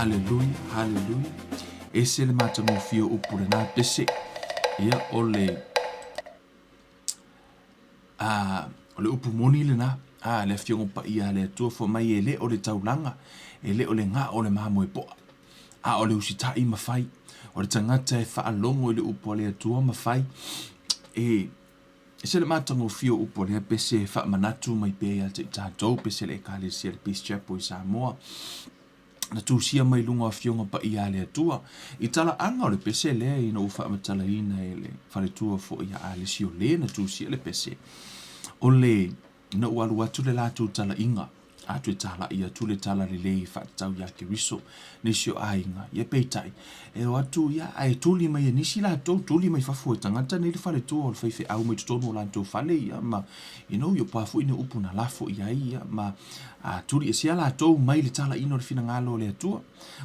Hallelujah, hallelujah. Ese le matango fio upure na pese. Ia ole ole upu moni le na. Le fiongo pa ia le tua fo mai ele ole taulanga. Ele ole nga ole mahamoe poa. Ole usitai mawhai. Ole tangata e whaalongo ele upu le tua mawhai. Se le matango fio upo le pese wha manatu mai pēa te tātou pese le kāle sia le Peace Chapel i Samoa. Na tūsia mai lunga fionga pa ia le atua. I tala anga o le pese lea ina uwha amatala ina e le whare tua fo ia ale sio le na tūsia le pese. O le na ualu atu le lātou tala inga. Atu e tala ia tu le tala le lei whaatau ia ke riso. Nisio ainga, ia peitai. E o atu ia ai tuli mai nisi lātou, tuli mai whafua tangata nei le whare tua o le whaiwhi au mai tutono o lātou whale ia. Ma, yo pafu ina upu na lafo ia ia. Ma, tuli e sia lātou mai le tala ino le fina ngalo le atua.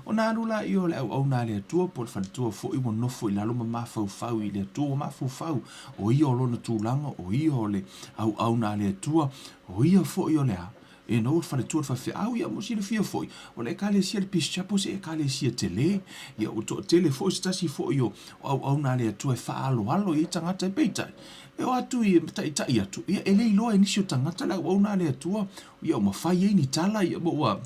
O nā rula i o le au na le atua, po le whare tua fo i mo nofo i lalo ma mawhau i le atua, mawhau. O ia o lona tūlanga, o ia o le au na le atua, o ia fo i o le a. E no fale tu fa fe au ia mo si le fia foi o le kale si le Peace Chapel se e kale si tele ia o to tele foi sta si foi yo au na le tu e fa alo i tangata e peita e o atu i ta ia tu ia ele lo e nisio tangata la au na le tu ia o mafai ni tala ia mo wa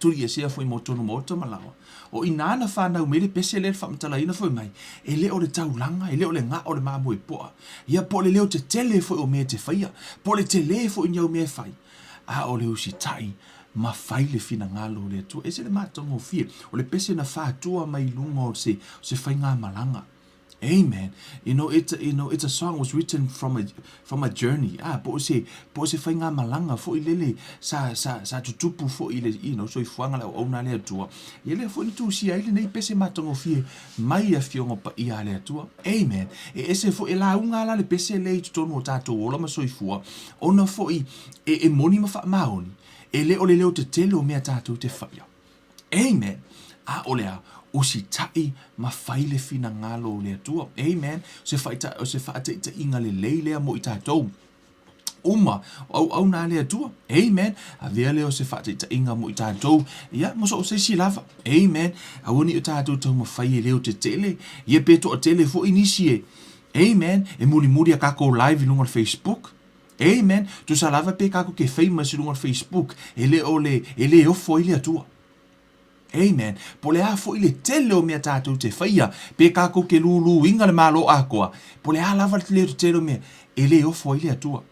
tu ia se foi mo tonu mo malawa o inana fa na umele pese le fa mtala ina foi mai ele o le taulanga ele o le nga o le mamu e poa ia po le leo te tele foi o me te faia po le tele foi nyau me fai o le usitai ma fai le fina ngalo le tu ese le matongo fie o le pese na fa tua mai lunga o se fai ngā malanga. Amen. It's a song was written from a journey. Po se fai ngā malanga fo i lele sa tutupu fo i le so i fuanga la o na le atua. Ele fo ni tu si ai le nei pese matongo fie mai a fiongo pa i ale atua. Amen. Ese fo e la unga la le pese le tutono o tātou ola ma so i fua. Ona fo i moni ma fa maoni. Ele o le leo te tele o mea tātou te whaia. Amen. Olea. O si tai ma faile fina ngalo le atua. Amen. Se faita inga le leilea mo i tātou. Uma, au na le atua. Amen. A vea leo se faita inga mo i tātou. Ia, mo so se si lava. Amen. A woni o tātou tau ma faile leo te tele. Ia peto o tele fo inisie. Amen. E muri a kako live i lunga Facebook. Amen. Tu sa lava pe kako ke famous i lunga Facebook. Ele o fo ile atua. Amen. Po le a fo i le tele o mea tātou te whaia. Pe kako ke lulu inga le malo a koa. Po le a lava le te tele o mea. Ele o fo i le atua.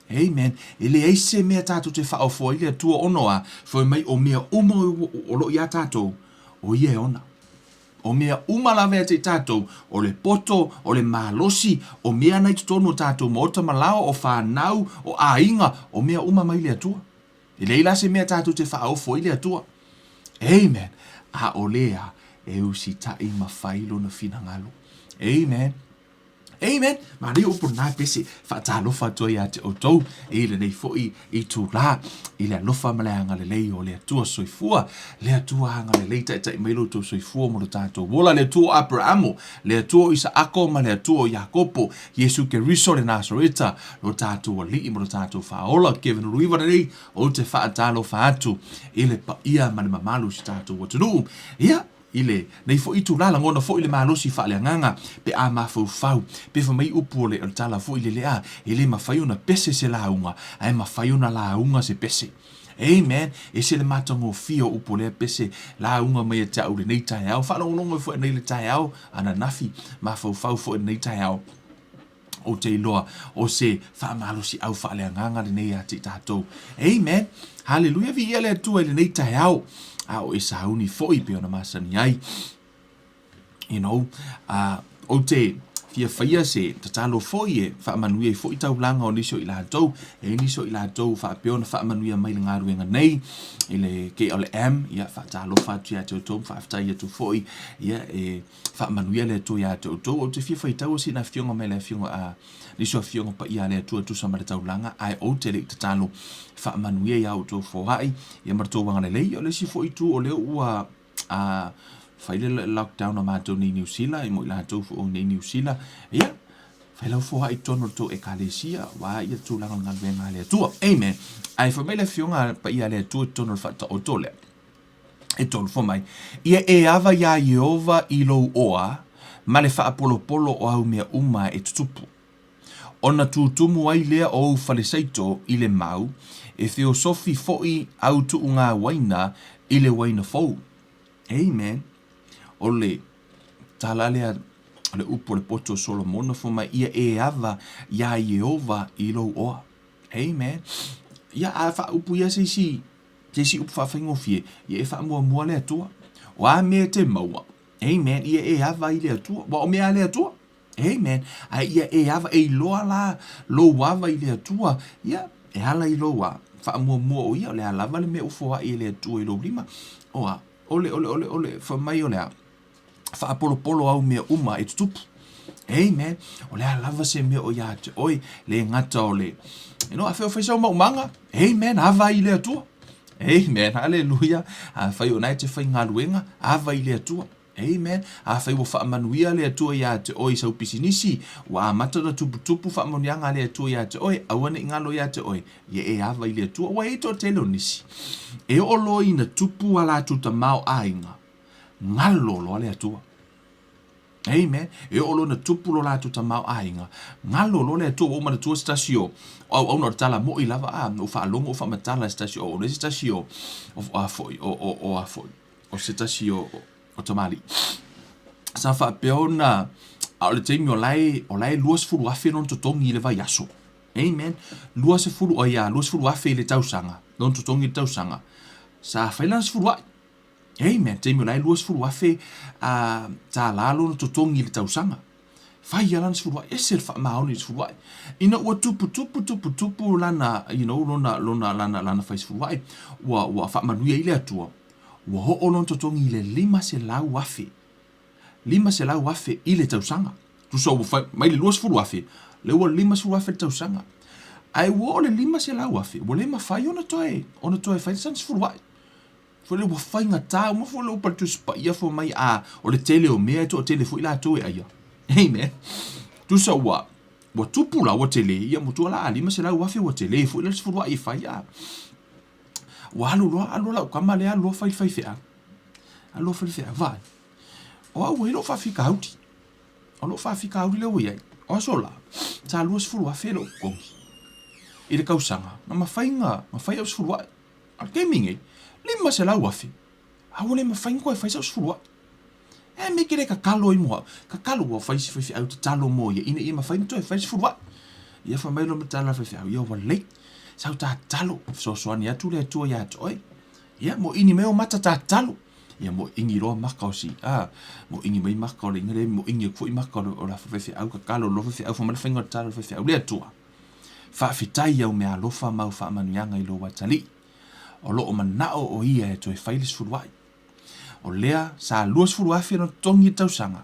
Amen. Ele eise mea tātou te wha o fo i le atua onoa. Fo mai o mea uma o lo i a tātou. O ie ona. O mea uma lava te tātou. O le poto, o le malosi. O mea nei tutono tātou. Mo ota malao, o whanau, o a inga. O mea uma mai le atua. Ele ila se mea tātou te wha o fo i le atua. Amen. A olea e usitai ma failo na fina ngalo. Amen. Amen. Ma reo upo nā pese whaatalofa toi a te outou. E le nei foi i tū la. I le alofa ma le anga le lei o le atua soifua. Le atua anga le lei tai mailo tō soifua mo le tātou. Wola le atua Abrahamo. Le atua Isaako ma le atua Jakopo. Yesu ke riso le Nasareta. Lo tātou li mo le tātou whaola. Kevin Ruiva nei o te whaatalofa atu. I le pa ia ma le mamalu si tātou watunu. Ia. Ile nei fo itu la ngona fo ile malosi fa le nganga pe a ma fo fau pe fo mai upu le tala fo ile le a ile ma fai una pese se la unga ai ma fai una la unga se pese. Amen. E se le matango fio upu le pese la unga mai ta u le nei tai au fa longo fo nei le tai au ana nafi ma fo fau fo nei tai au o te loa o se fa malosi au fa le nganga le nei ati tatou. Amen. Hallelujah vi ele tu ele nei tai au o e sauni foi pe ona masani ai. O te fia faia se tatalo foi e fa manuia foi tau langa o niso i lātou. E niso i lātou fa pe ona fa manuia mai le ngaruenga nei. Ile KLM ia fa talo fa tia te tom fa afta ia tu foi ia e fa manuia le to ia te o te fia fai tau si na fionga mai le fionga a niso fionga pa ia le tu sa mara tau langa ai o te le tatalo fa manuia ia o to fo hai ia marto wanga le lei o le si foi tu o le ua fai le lockdown o mātou ni New Zealand, i mo i lātou fu o ni New Zealand. Ia, fai lau fua i tono to e kalesia, wa ia tūlanga ngā luenga le atua. Amen. Ai, fa mai le fionga pa ia le atua tono fata o tole. E tolu fo mai. Ia e ava ia Yehova I lou oa, ma le whaapolopolo o au mea uma e tutupu. Ona tutumu ai lea o falesaito I le mau, e theosofi foi au tu ngā waina I le waina fou. Amen. O le talalea le upo le poto Solomona fo mai ia e ava ia Yehova I lou oa. Amen. Ia a wha upu ia se si upu whawhaingofie, ia e wha mua le atua. O a mea te maua. Amen. Ia e ava I le atua. Wa o mea le atua. Amen. A ia e ava e loa la, lo ava I le atua. Ia e hala I loa. Wha mua o ia, o le alava le mea ufoa I le atua I lo lima. Oa, ole, whamai o lea. Wha apolo au mea uma e tutupu. Amen. O le alava se mea o ia te oi, le ngata o le. You know, a wheo whaisau maumanga. Amen. Ava I le atua. Amen. Hallelujah. A whai o nai te whai ngā luenga. Ava I le atua. Amen. A whai o whaamanuia le atua ia te oi sau pisinisi. Wa amata na tupu whaamanianga le atua ia te oi. Awane ingalo ia te oi. Ia e ava I le atua. Wa e to telo nisi. E olo I na tupu ala tuta mau ainga. Ngalo lo le atua. Amen. E olo na tupu lo la tuta mau ainga. Ngalo lo le atua. O mana tua stasio. O no tala mo I lava no fa longo fa matala stasio o le stasio o afoi o stasio o tamali sa fa peona o le temi o lai luas fulu afe non totongi le vai aso. Amen. Luas fulu o ia luas fulu afe le tausanga non totongi le tausanga sa failans fulu. Amen. Temi o lai luas fulu afe ta lalo non totongi le tausanga. Faia lana sfurua esel fa maoni sfurua ina ua tupu lana you know lana fai sfurua ua fa manuia ile atua ua ho olon totongi ile lima se lau afe ile tausanga tu so fa mai le luas sfurua afe le ua lima sfurua afe tausanga ai ua le lima se lau afe ua le mafai ona toe fai san sfurua fo le ua fai ngata mo fo le upa tu spa ia fo mai o le tele o mea to tele fo ila toe aia. Amen. Tu sa wa tupu la wa tele ia mo tu la alima se la wa fe wa tele fu le fu wa I fa ya. Wa alu la kama le alu fa fe. Alu fa fe va. O wa lo fa fika auti. O lo fa fika auti le wa ia. O so la. Ta lu fu wa fe lo ko. I le kausanga. Na ma fai fu wa. Al gaming lima se la wa fe. A wo le ma fai ko fa fu wa. E me kere kakalo I moa. Kakalo wa faisi fe au te talo mo ia. Ina ima fai mtoe faisi furua. Ia fa mailo me tala fe au. Ia wa lei. Sau ta talo. So soani atu le atua ia atu oi. Ia mo ini meo mata ta talo. Ia mo ingi roa maka o si. Mo ingi mai maka o le ingare. Mo ingi kufui maka o la fe au. Kakalo lo fe au. Fa mana fengo talo fe au. Le atua. Fa fitai au mea lofa mau fa manuianga I lo watali. O lo o manao o ia e toe failis furuai. O lea sa luas furu afe no tongi tausanga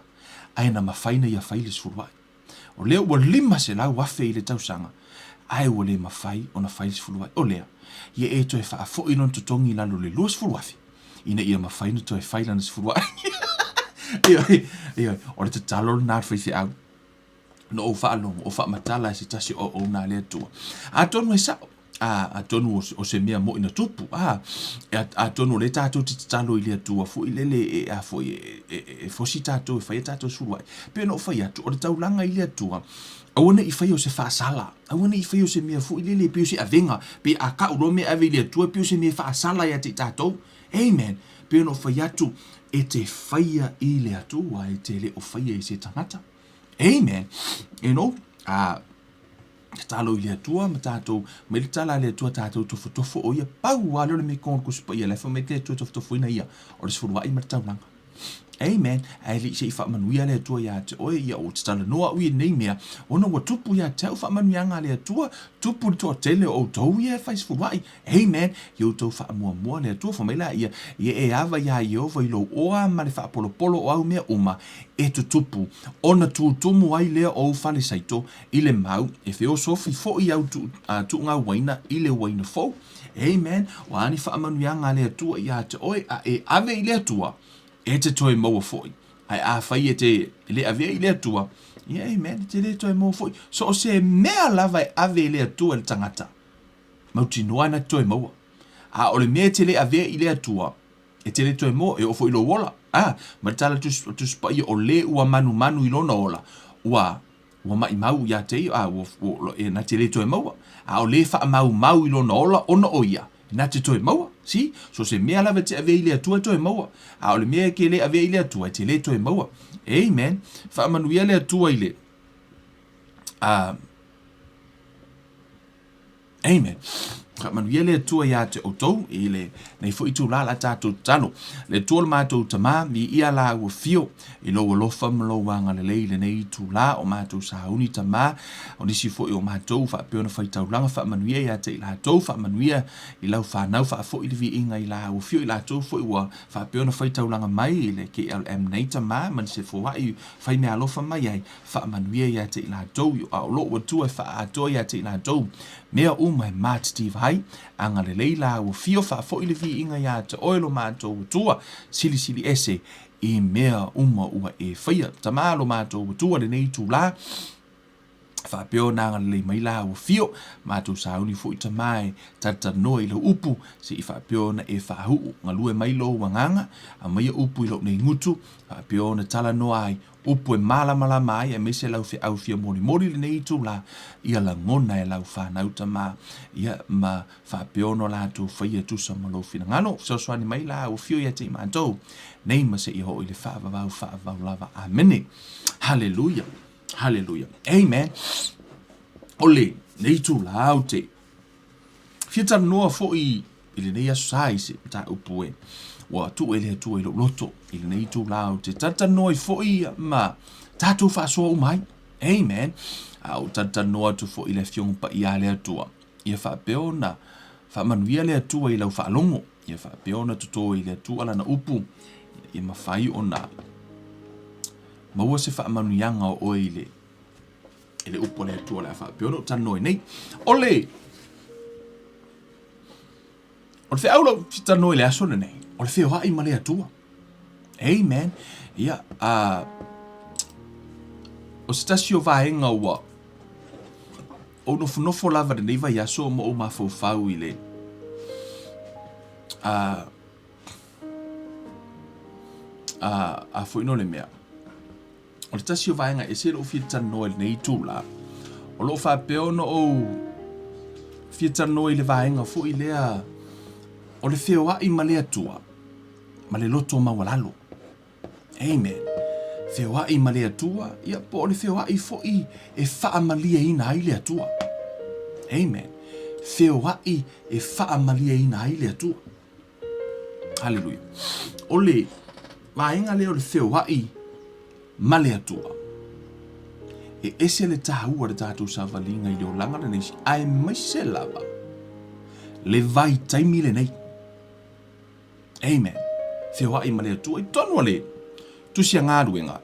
ai na mafaina ia failis furuai. O lea ua lima se lau afe I le tausanga ai ua le mafai o na failis furuai. O lea ia e toe whaafo I non tutongi lalo le luas furu afe ina ia mafaina toe failanas furuai. Ia o le tatalo na fai au no o whaalongo o whaamatala se tasi o na le atua. A tonu e sao a tonu o se mea mo ina tupu a tonu le tatou te talo I le atua fu I lele a fo e fosi tatou e fai tatou suruai pe no fai atu o le taulanga I le atua awana I fai o se whaasala awana I fai o se mea fu I lele pe o se avenga pe a ka uro me ave le atua pe o se mea whaasala ia te tatou. Amen. Pe no fai atu e te faia I le atua e te le o faia I se tangata. Amen. You know talo I le atua ma tatou me le tala le atua tatou tofo o ia pau a le me kon kuspa ia le fa me te tofo ina ia o le sfurua I ma taulanga. Amen. Ai li se fa manuia le atua ia te o ia o tala noa ui nei mea ona wa tupu ia te fa manuianga le atua tupu to tele o tou ia fa sfurua. Amen. Yo to fa mua le atua fa mai la ia e ava ia Yehova I lo oa ma le fa polo o au mea uma e tupu ona tumu ai lea o fale saito I le mau e feo sofi fo I au tu ngā waina I le waina fo. Amen. Wa ani fa manuianga le atua ia te oi e ave I le atua e te toi maua foi. Ai a fai e te le ave I le atua. Yeah, amen. Te le toi maua foi. So o se mea lava e ave I le atua le tangata. Mauti noa na toi maua. A o le mea te le ave I le atua. e te le toi mo, e ofo ilo wola. Ma tala tu spa i o le ua manu ilo na ola. Ua mai mau ia te e na te le toi maua. O le wha mau ilo na ola, ona o ia. Na te toi maua, si? So se mea lava te ave ile atua toi maua. O le mea ke le ave ile atua, te le toi maua. Amen. Wha manuia le atua ile. Amen. Ka manuia le tua ia te outou, i le nei fo i tu la tātou talo. Le tua le mātou tamā, mi ia la ua fio, i lo alofa malo wanga le leile nei tu la o mātou sauni tamā, o nisi fo i o mātou, wha peona whai taulanga, wha manuia ia te i lātou, wha manuia i lau whanau, wha fo i le vi inga i la ua fio i lātou, fo i ua wha peona whai taulanga mai, i le KLM nei tamā, man se fo wai, whai mea alofa mai ai, wha manuia ia te i lātou, i o lo ua tua wha atoa ia te i lātou, mea mai Matt Steve hai, anga le leila o fio wha fo i le vi inga ia te oilo mātou tua, sili ese, i mea ua e whaia. Tamā lo mātou tua le nei tū la, wha peo nanga le mai la o fio, mātou sauni fo i tamai, tata noa i lo upu, se i wha peo na e wha huu, ngalue mai lo wanganga, a mai upu i lo nei ngutu, wha peo na tala noa ai, upu e mala mai, e mese lau fe au fia mori le nei tū la, ia la ngona e lau whanau tamā, ia ma wha peo no la tū whaia tusa malo fina ngano, so swani mai la o fio ia te mātou, nei ma se i ho i le whaavavau lava, amene, hallelujah. Hallelujah. Amen. Ole, nei tū la au te. Fiata noa fo i le nei asai se ta upue. Wa tu ele tu ele loto i le nei tū la au te. Tata noa i fo i ma tatu wha soa umai. Amen. Au tata noa tu fo i le fiong pa i ale atua. Ia wha peo na wha manuia le atua i lau wha longo. Ia wha peo na tuto i le atua la na upu. Ia mawhai o na maua se wha manuianga o oile. Ele upo le atua le wha peo no tano i nei. Ole! O le whi aula tano i le aso le nei. O le whi hoa i ma le atua. Amen. Ia, o se tasi o vaenga ua. O nofo lava le nei vai aso mo o mafau i le. A fwino le mea. O le tasi o vaenga e se lo fiatano i le nei tūla. O lo wha peo no o fiatano i le vaenga fu i lea. O le whea i ma le atua. Ma le loto mawalalo. Amen. Whea i ma le atua. Ia po o le whea i fo i e wha malia ina i le atua. Amen. Whea i e wha malia ina i le atua. Hallelujah. O le vaenga le o le whea i ma le atua. E ese le tahua le tātou sa valinga i leo langa le neisi. Ai mai se lava. Le vai taimi le nei. Amen. Whea i ma le atua. I tonu le. Tusia ngāruenga.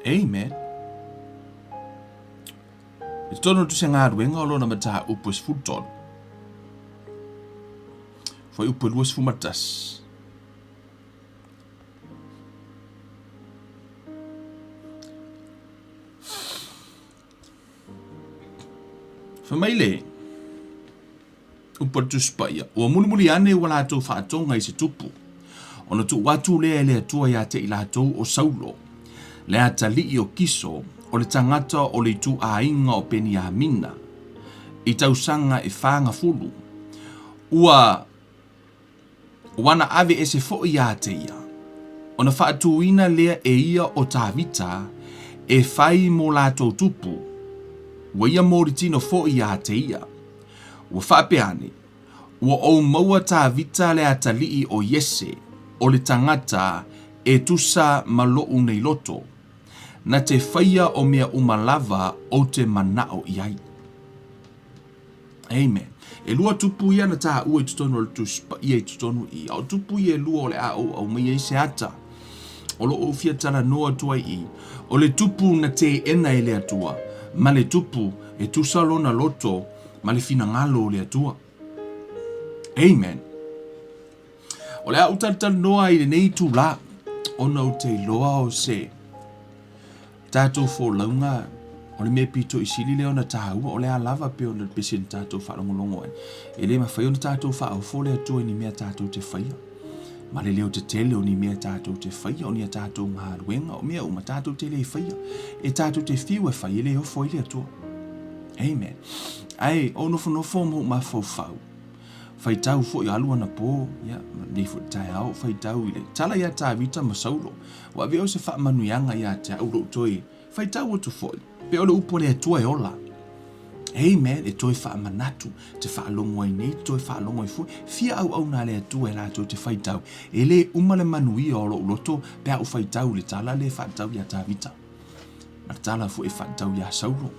Amen. I tonu tusia ngāruenga o lona mata upus futon. Foi upu luas fumatas. Famaile. Upa tu spaya. Ua muli ane wala tau whaatonga i se tupu. Ona tu watu lea lea tua ia te ilatou o saulo. Lea tali i o kiso o le tangata o le tu a inga o peni a mina. I tau sanga e whanga fulu. Wana ave e se fo ia te ia. Ona whaatuina lea e ia o tāwita e whai mo latou tupu. Wa ia moritino fo ia te ia. Ua whapeane. Ua o maua tāwita lea talii o Yese. O le tangata e tusa malou nei loto. Na te whaia o mea umalava o te manao iai. Amen. E lua tupu ia na tā ua i tutonu le tuspa ia i tutonu i. O tupu ia e lua o le au mai ei se ata. O lo o fia tala noa tua i. O le tupu na te ena e le atua. Ma le tupu e tusa lona loto. Ma le fina ngalo o le atua. Amen. O le au tata noa i le nei tu la. O nau te loa o se. Tātou fo launga. O le mea pito i sili leo na tāua. O le a lava peo na pesi na tātou whalongolongo. E le ma whai o na tātou wha au fo le atua ni mea tātou te whaia. Ma le leo te tele o ni mea tātou te whaia, o ni a tātou ngā ruenga, o mea o ma tātou te le whaia. E tātou te whiu e whaia le ofo i le atua. Amen. Ai, o nofo mo ma fau. Whai tau fo i alua na pō, ia, ni fo tai au, whai tau i le. Tala ia tā vita ma saulo. Wa veo se wha manuianga ia te au rou toi. Whai tau o tu fo i. Pe ole upo le atua e ola. Amen, e toi wha manatu, te wha alongo ai nei, toi wha alongo ai fu, fia au na le atua e la toi te whai tau. E le umale manui o lo loto, pe au whai tau le tala le wha tau ia tā vita. Ma tala fu e wha tau ia saulo.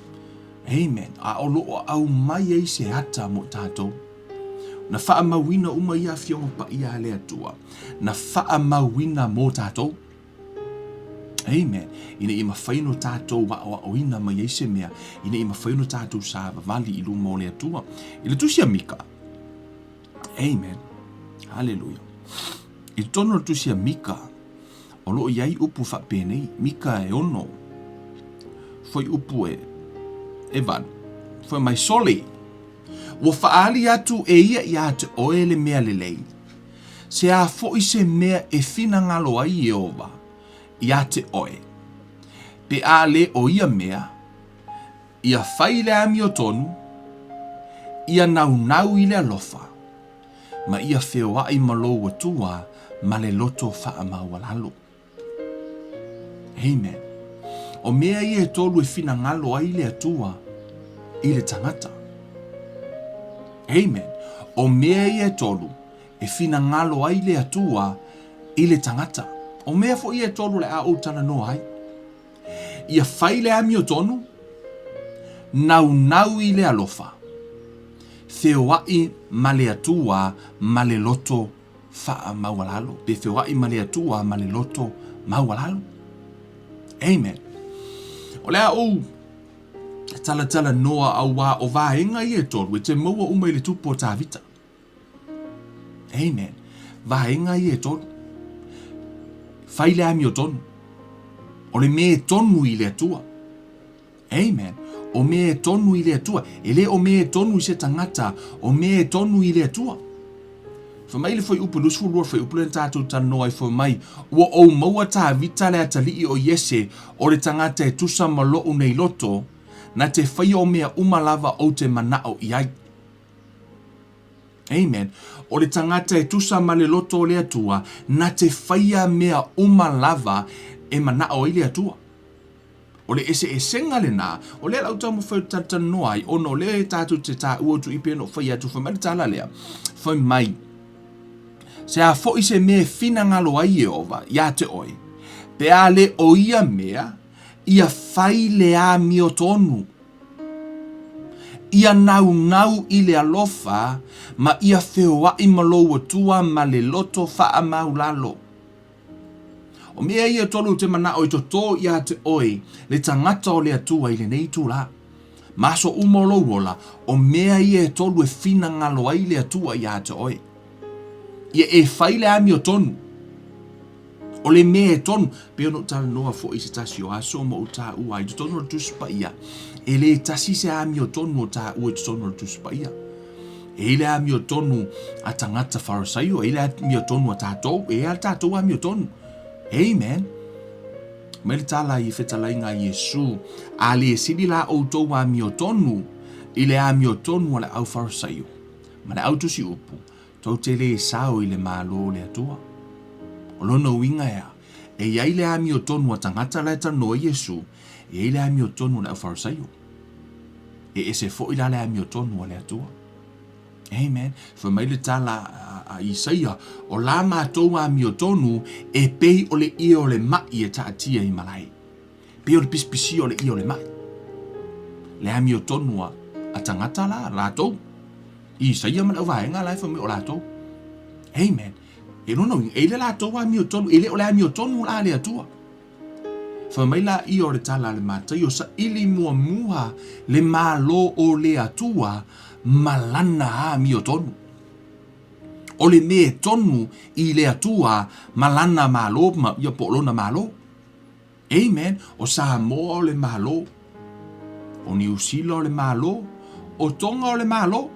Amen, a o loo au mai ei se hata mo tātou. Na wha mawina uma ia fionga pa ia le atua. Na wha mawina mo tātou. Amen. Ina ima whaino tātou wa o ina mai eise mea. Ina ima whaino tātou sa vali i lumo le atua. Ila tusia mika. Amen. Hallelujah. I tono tusia mika. O loo iai upu wha penei. Mika e ono. Foi upu e Evan. Foi mai soli. Wa whaali atu e ia te oe le mea le lei. Se a fo i se mea e fina ngalo ai e ova. Ia te oe. Pe a le o ia mea, ia whai le ami o tonu, ia nau i le alofa, ma ia wheo ai malo atua, ma le loto wha mawalalo. Amen. O mea i e tolu e fina ngalo ai le atua, i le tangata. Amen. O mea i e tolu e fina ngalo ai le atua, i le tangata. O mea fo ia tolu le a o tana no ai. Ia whai le ami o tonu, nau i le alofa. Whewai ma le atua ma le loto wha mawalalo. Pe whewai ma le atua ma le loto mawalalo. Amen. O lea o tala noa au wā o vāenga i e tolu, e te maua uma i le tupo tā vita. Amen. Vāenga i e tolu. Whai le ami o tonu. O le me tonu i le atua. Amen. O me tonu i le atua. E le o me tonu i se tangata. O me tonu i le atua. Fa mai le foi upu lusu lua foi upu le tātou tano ai foi mai. Ua o maua tā vita le atali i o yese o le tangata e tusa malo nei loto na te whai o mea umalava o te manao i ai. Amen. O le tangata e tusa ma le loto o le atua na te whaia mea umalava e manao i le atua. O le ese e senga le nā, o le lau tamu whai tatanoa ai, ono le tātou te tā uotu i pēno whai atu whai mari tāla lea, whai mai. Se a fo i se mea fina ngalo ai e ova, ia te oi. Pe a le o ia mea, ia whai le a mio tonu. Ia nau i le alofa, ma ia wheoa i malo atua ma le loto wha maulalo. O mea ia tolu te manao i to tō ia te oi, le tangata o le atua i le nei tūla. Maso umolo wola, o mea ia tolu e fina ngalo ai le atua ia te oi. Ia e whai le ami o tonu. O le mea e tonu, peo no tala noa fo i se tasi o aso mo o tā ua i to tonu o tuspa ia. E le tasi se ami o tonu o tā ua i to tonu o tuspa ia. E le ami o tonu a tangata wharasaio, e le ami o tonu a tātou, e a tātou ami o tonu. Amen. Mele tala i whetalai ngā Iesu, a le sili la o tau ami o tonu, i le ami o tonu a le au wharasaio. Ma le au tusi upu, tau te le sao i le mālo le atua. O lono winga ea, e iai le ami o tonu a tangata la tano Iesu, e i le ami o tonu a le au wharasaio. E se fo i la le ami o tonu a le atua. Amen. Fa mai le tala a Isaia, o la mātou ami o tonu, e pei o le ia o le mai e taatia i malai. Pei o le pispisi o le ia o le mai. Le ami o tonu a tangata la, lātou. Isaia man au vaenga lai fa mai o lātou. Amen. E nono, e le lātou ami o tonu, e le o le ami o tonu la le atua. Fa mai la i o le tala le mātai o sa ili mua muha le mālo o le atua, malana ami o tonu. O le me tonu i le atua malana malo ma ia polona malo. Amen. O Samoa o le malo. O New Zealand o le malo. O Tonga o le malo.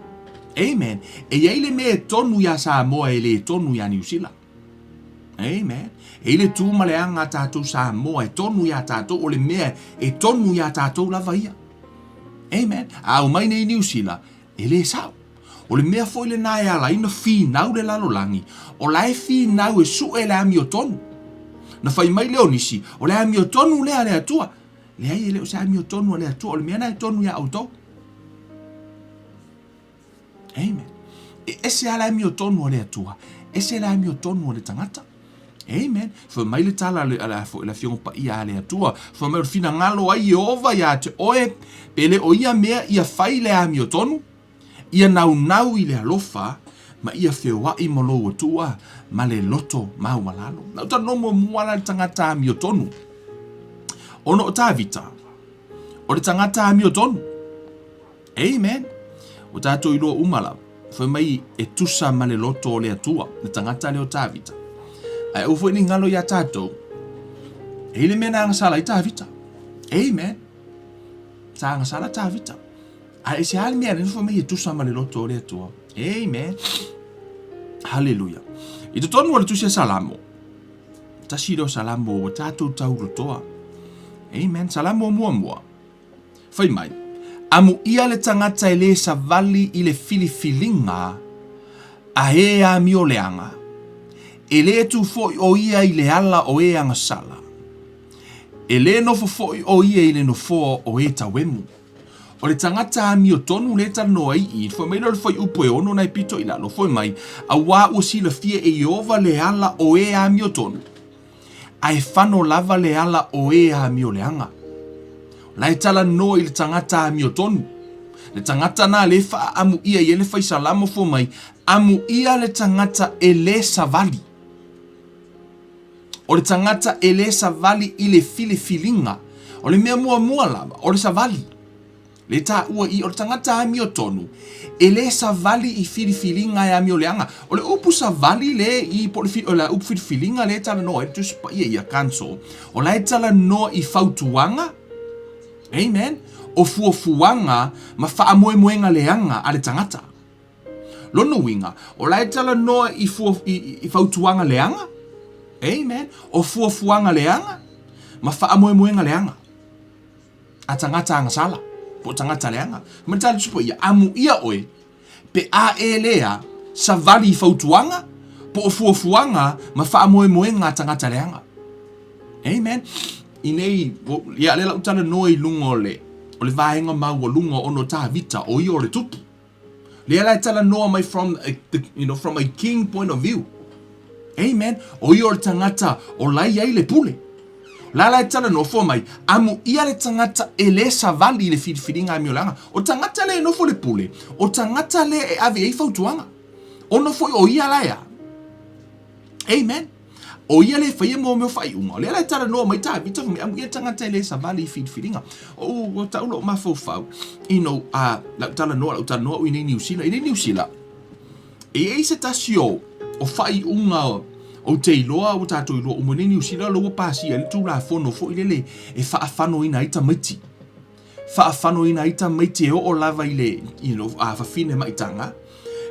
Amen. E iai le me tonu ia Samoa e le tonu ia New Zealand. Amen. E le tū ma le anga tātou sa moa e tonu ia tātou o le mea e tonu ia tātou lava ia. Amen. A o mai nei New Zealand, e le sao. O le mea foi le nae ala ina whinau le lalolangi. O lae whinau e su e le ami o tonu. Na whai mai leo nisi, o le ami o tonu lea le atua. Le ai e leo se ami o tonu le atua, o le mea nae tonu ia autou. Amen. E ese ala ami o tonu le atua. Ese ala ami o tonu le tangata. Amen. Fa mai le tala le ala fo la fiong pa ia le atua. Fa mai fina ngalo ai ova ia te oe pele o ia mea ia fai le ami o tonu. Ia nau i le alofa ma ia fewa i molo atua ma le loto mau malalo. Na uta no mo muala le tangata ami o tonu. Ono o tavita. O le tangata ami o tonu. Amen. O tato ilo umala. Fa mai e tusa ma le loto le atua. Le tangata le o tavita. Ai o foi ni ngalo ia tatou. E le mena ang sala i tavita. Amen. Sa ang sala tavita. Ai se hal mea nifo me tu sama le loto le atua. Amen. Hallelujah. I te tonu wale tu se salamo. Tasido salamo o tatou tau rotoa. Amen. Salamo mua. Fai mai. Amu ia le tangata e le savali i le filifilinga a he a mi o leanga. E le tu foi o ia i le ala o e anga sala. E le nofo foi o ia i le nofo o e tawemu. O le tangata ami o tonu le tano ai i, foi mai le foi upo e ono nai pito i lalo, foi mai, a wā ua si la fia e Iova le ala o e ami o tonu. A e whano lava le ala o e ami o le anga. La e tala no i le tangata ami o tonu. Le tangata na le wha amu ia i le whai salamo foi mai, amu ia le tangata e le savali. O le tangata e le savali i le filifilinga. O le mea mua lava, o le savali. Le ta ua i o le tangata ami o tonu. E le savali i filifilinga e ami o leanga. O le upu savali le i o le upu filifilinga le tala noa. E tu spa ia kanso. O la e tala noa i fautuanga. Amen. O fuafuanga ma faa moemoenga leanga a le tangata. Lono winga. O la e tala noa i fautuanga leanga. Amen. O fuafuanga leanga ma faa moemoenga leanga. A tangata anga sala. Po tangata leanga. Matala tupo ia amu ia oe. Pe a e lea sa vali i fautuanga. Po o fuafuanga ma faa moemoenga tangata leanga. Amen. Inei, ia lela utala noi lungo le. O le vaenga mau o lungo ono ta vita o i o le tupu. Lela tala noa mai from a king point of view. Amen. O i o le tangata o lai ai le pule. Lala e tala no fo mai, amu ia le tangata e le savali le filifilinga ami o langa. O tangata le no fo le pule. O tangata le e ave e fautuanga. O no fo o ia laia. Amen. O ia le faia mo me fai unga. Le la tala no mai ta vita me amu ia tangata le savali filifilinga. O ta ulo ma fo fau. Ino la tala no la tala no i New Zealand. I New Zealand. E se tasio o fai unga o te iloa o tātou iloa o mone New Zealand loa pāsi ele tū la whono fo ilele e whaafano ina ita maiti. Whaafano ina ita maiti e o lava ile, a whawhine maitanga.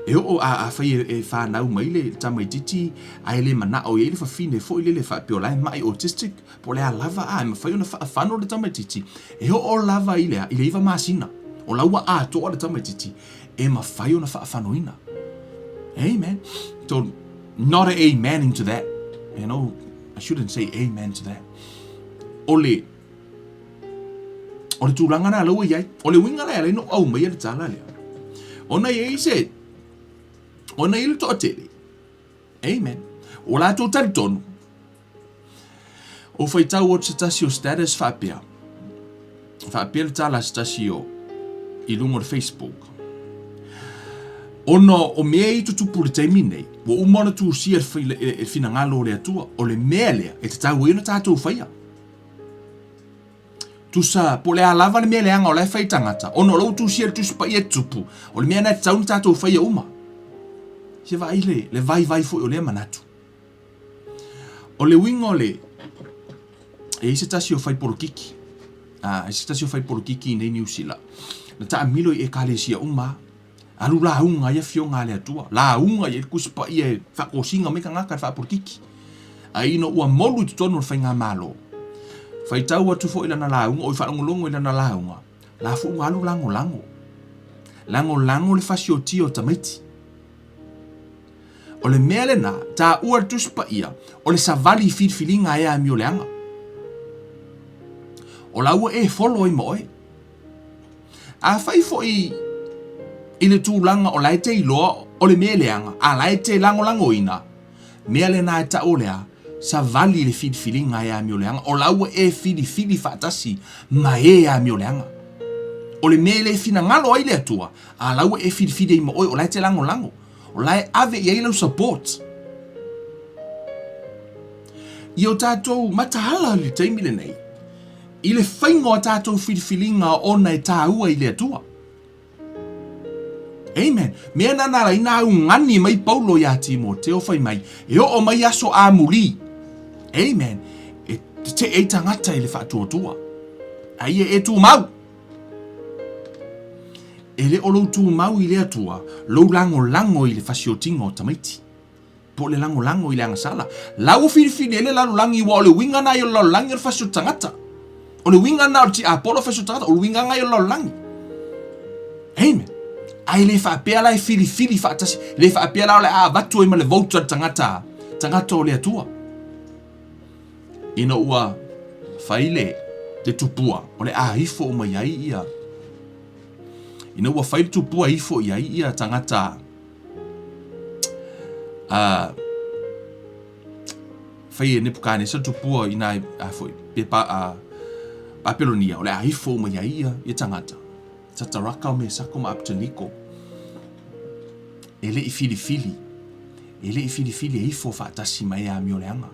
E o a whai e whanau mai le tamaititi, a ele manao e ele whawhine fo ilele whapio lai mai autistic, po le a lava a ma whai ona whaafano le tamaititi. E o lava ile iwa masina, o laua a toa le tamaititi, e ma whai ona whaafano ina. Amen. So, not an amen into that. I shouldn't say amen to that. Ole tūranga na laua iai. Ole winga lea no au mai le tala lea. Ona iei se. Ona iei le toa tele. Amen. O la tō tari tonu. O whai tau o te tasi o status whapea. Whapea le tala se tasi o i lungo le Facebook. Ono o mea i tutupu le taimi nei, wo umona tu sia e fina ngalo le atua, o le mea lea, e te tau ina tātou whaia. Tu sa, po le alava le mea leanga o le whai tangata, ono lau tu sia tu spa i e tupu, o le mea na te tau na tātou whaia uma. Se vai le vai fo o le manatu. O le wingo le, e ise tasi o whai porokiki, ise tasi o whai porokiki nei New Zealand, na ta amilo i e kalesia uma, alu launga ia fionga le atua. Launga ia kuspa ia whakosinga me ka ngaka whaporikiki. Aina ua molu te tonu whainga malo. Whai tau atu fo ila na launga, o i whanongolongo ila na launga. La fu ngalu lango. Lango le fasio tio tamaiti. O le mea le na, ta ua tuspa ia, o le savali filinga ea mi o leanga. O la ua follow i moe. A whai fo i le tūlanga o lai te iloa o le mea leanga, a lai te lango ina. Mea le na e ta o lea, savali le filinga ea mi o leanga, o la ua fili fatasi ma ea mi o leanga. O le mea le fina ngalo ai le atua, a la ua fili i moe o lai te lango. O lai ave i eilau support. I o tātou matahala li teimile nei. I le whaingo a tātou filinga ona e tāua i le atua. Amen. Mea nanara ina au ngani mai Paulo ia Timoteo whai mai. E o mai aso a muri. Amen. E te e tangata i le whatuatua. Ai e tu mau. E le o tu mau i le atua, lo lango i le fasiotinga o tamaiti. Po le lango i le angasala. Lau fili ele langi wa o le winga na i o langi o le fasiotangata. O le winga na o ti apolo fasiotangata, o le winga na i o langi. Amen. Ai le whaapea lai fili whaatasi, le whaapea lai a vatu ima le vouta tangata o le atua. Ina ua whaile te tupua, o le a hifo o mai ai ia. Ina ua whaile tupua hifo i ai ia tangata whaie nepukane sa tupua ina foi pepa Babilonia, o le a hifo o mai ai ia tangata. Tataraka o me sako ma aptaniko. Ele i fili. Ele i fili e ifo whaatasi mai a mi o leanga.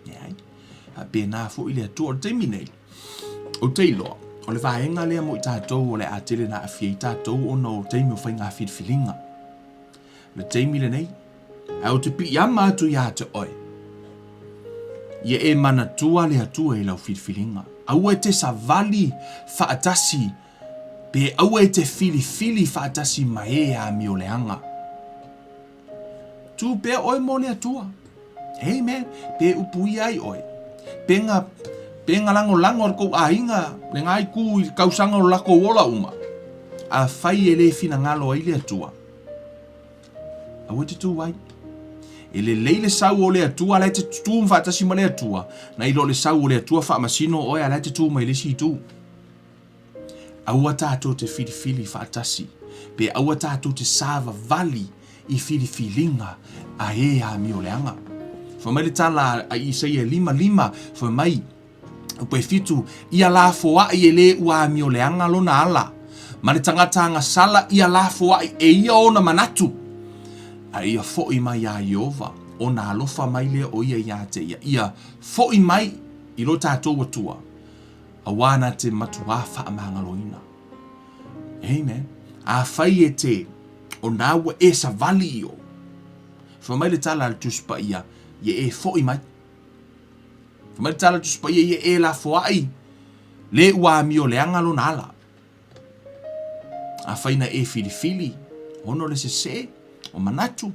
Iai. A pēnā fo i le atua o teimi nei. O teiloa. O le whaenga lea mo i tātou o le a tele na awhia i tātou o no teimi o whainga filinga. Le teimi le nei. A o te pi ama atu i a te oi. Ia e mana tua le atua i lau filinga. Aua te savali whaatasi. Pe aua te fili whaatasi mai a mi o leanga. Tu pe oi mo le atua. Amen. Pe upui ai oi. Penga lango o kou ainga. Le ngai ku i kausanga o lako wola uma. A whai e le fina ngalo ai le atua. Aua te tu wai. E le leile sau o le atua lai te tu whaatasi ma le atua. Na ilo le sau o le atua whaamasino oi a lai te tu mai le si tu. Aua tātou te fili whaatasi. Pe aua tātou te sāva vali i filinga a e a mi o leanga. Whamai le tala a Isaia 5:5. Whamai upe fitu ia la foa i e le ua mi o leanga lona ala. Ma le tangatanga sala ia la foa i e ia ona manatu. A ia fo'i mai a Iova. Ona alofa mai le o ia te ia. Ia fo'i mai i lo tātou atua. Awana te matua whaamangaloina. Amen. A whai e te o nāua e sa vali o. Whamai le tala le tuspa ia, ia e fo'i mai. Whamai le tala le tuspa ia e la foai. Le ua mi o leanga lo nala. A whaina e fili. Ono le se o manatu.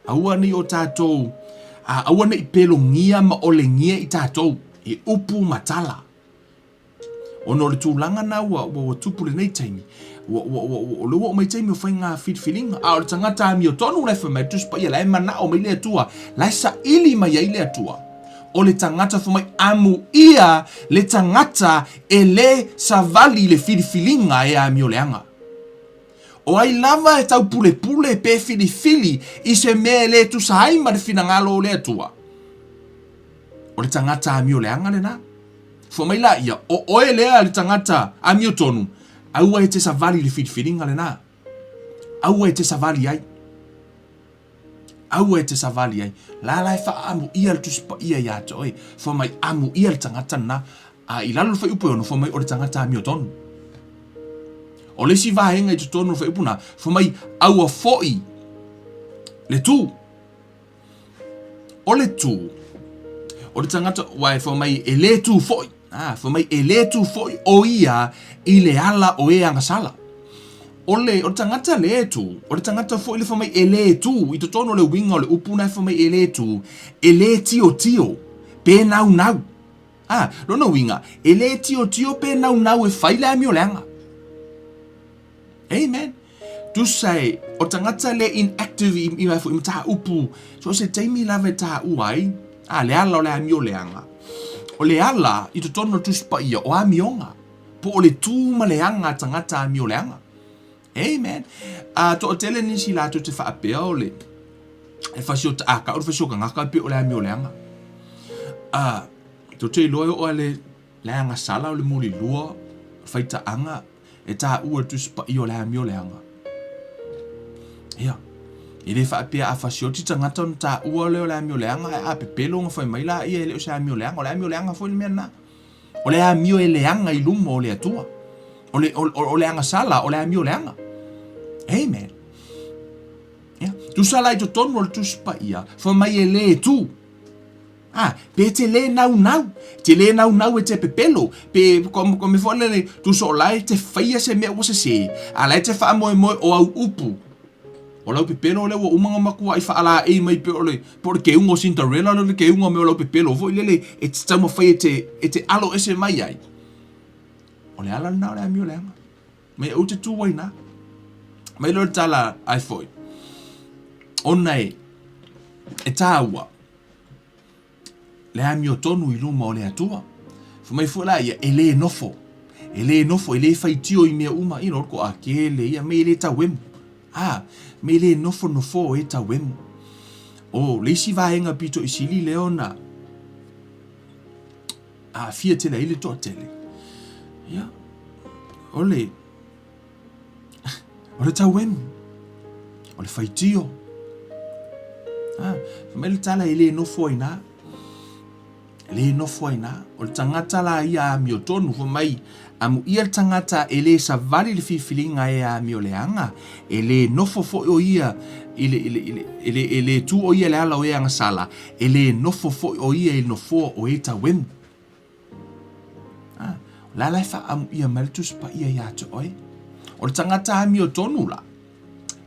Aua ni o tātou. Aua ni pelo ngia ma o le ngia i tātou. E upu matala. Ono le tūlanga na wa tupu le nei taimi. O le wa mai taimi o whainga filinga. A o le tangata mi o tonu le whamai tuspa ia lai manao mai le atua. Lai sa ili mai ai le atua. O le tangata whamai amu ia le tangata e le savali le filinga e a mi o leanga. O ai lava e tau pule pe fili i se mea le tu sahai ma le finangalo o le atua. O le tangata a mi o leanga le na. Whamai la ia, o oe lea le tangata a mi o tonu. Aua e te savali le filinga le na. Aua e te savali ai. La lai wha amu ia le tuspa ia ia te oe. Whamai amu ia le tangata na. A i lalo wha upo ono whamai o le tangata a mi o tonu. O le si vahenga i te tonu wha upuna. Whamai aua fo'i. Le tu. O le tu. O le tangata wai whamai e le tu fo'i. Whamai e le tu fo'i o ia i le ala o e angasala. o le tangata le tu, o le tangata fo ile famai ele tu, I to tono le winga o le upuna famai ele tu, ele tio, pe nau. Lona winga, ele tio pe nau e faile ami o leanga. Amen. Tu say, o tangata le inactive I mai fo I mata upu, so se taimi lave ta uai, le ala o le ami o leanga. O le ala, I to tono tu spa ia o ami onga, po o le tu ma leanga tangata ami o leanga. Amen. To o tele nisi la to te whaapea o le. E whasio ta aka, o le whasio ka ngaka pe o le ami o leanga. To te loe o le leanga sala o le muli lua, whaita anga, e ta ua tu spa I o le ami o leanga. Ia. I le whaapea a whasio ti tangata on ta ua le o le ami o leanga, e a pepelo nga whai maila ia le o se ami o leanga, o le ami o leanga fo le mea na. O le ami o e leanga I lumo o le atua. O le anga sala, o le ami o leanga. Amen. Yeah. Tu sala I to tono le tu spa ia, fa mai e le tu. Pe te le nau. Te le nau e te pepelo. Pe me fole tu so lai te faia se mea wasa se. A lai te wha moe o au upu. O lau pepelo le wa umanga makua I wha ala e mai pe ole. Po le ke ungo Cinderella le ke ungo me o lau pepelo. Fo ilele e te tama whai e te alo ese mai ai. O le ala na o le ami o leanga. Me au te tu waina. Mai lo tala ai foi. Ona e tāua. Le ami o tonu I luma o le atua. Fu mai fula ia e le nofo. E le whaitio I mea uma. I lor ko a kele ia me le tawemu. Me le nofo e tawemu. O le si vaenga pito I sili leona. Fia tele ile to tele. Ia. Ole tawemu. O le whaitio. Famele tala I le nofo ina. Le nofo ina. O le tangata la ia ami o tonu. Famai amu ia tangata e le savali le fifilinga e ami o le anga. E le nofo fo o ia. E le tu o ia le ala o e anga sala. E le nofo fo o ia e nofo o e tawemu. La laifa amu ia malitus pa ia ia to oi. O le tangata ami o tonu la.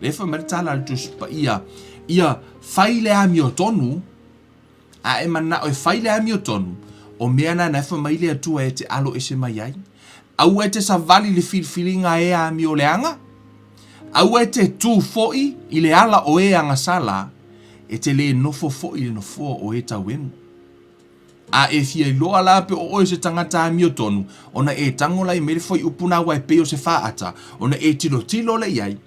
Le fa maritala le tus pa ia faile ami o tonu. E mana o faile ami o tonu. O mea na fa maile atua e te alo ese mai ai. Au e te savali le filfilinga e ami o leanga. Au e te tu foi I le ala o e anga sala. E te le nofo foi le nofo o e tawemu. E fia loa la pe o se tangata ami o tonu. Ona e tangola I mele foi upuna wa e peo se faata. Ona e tilo le iai.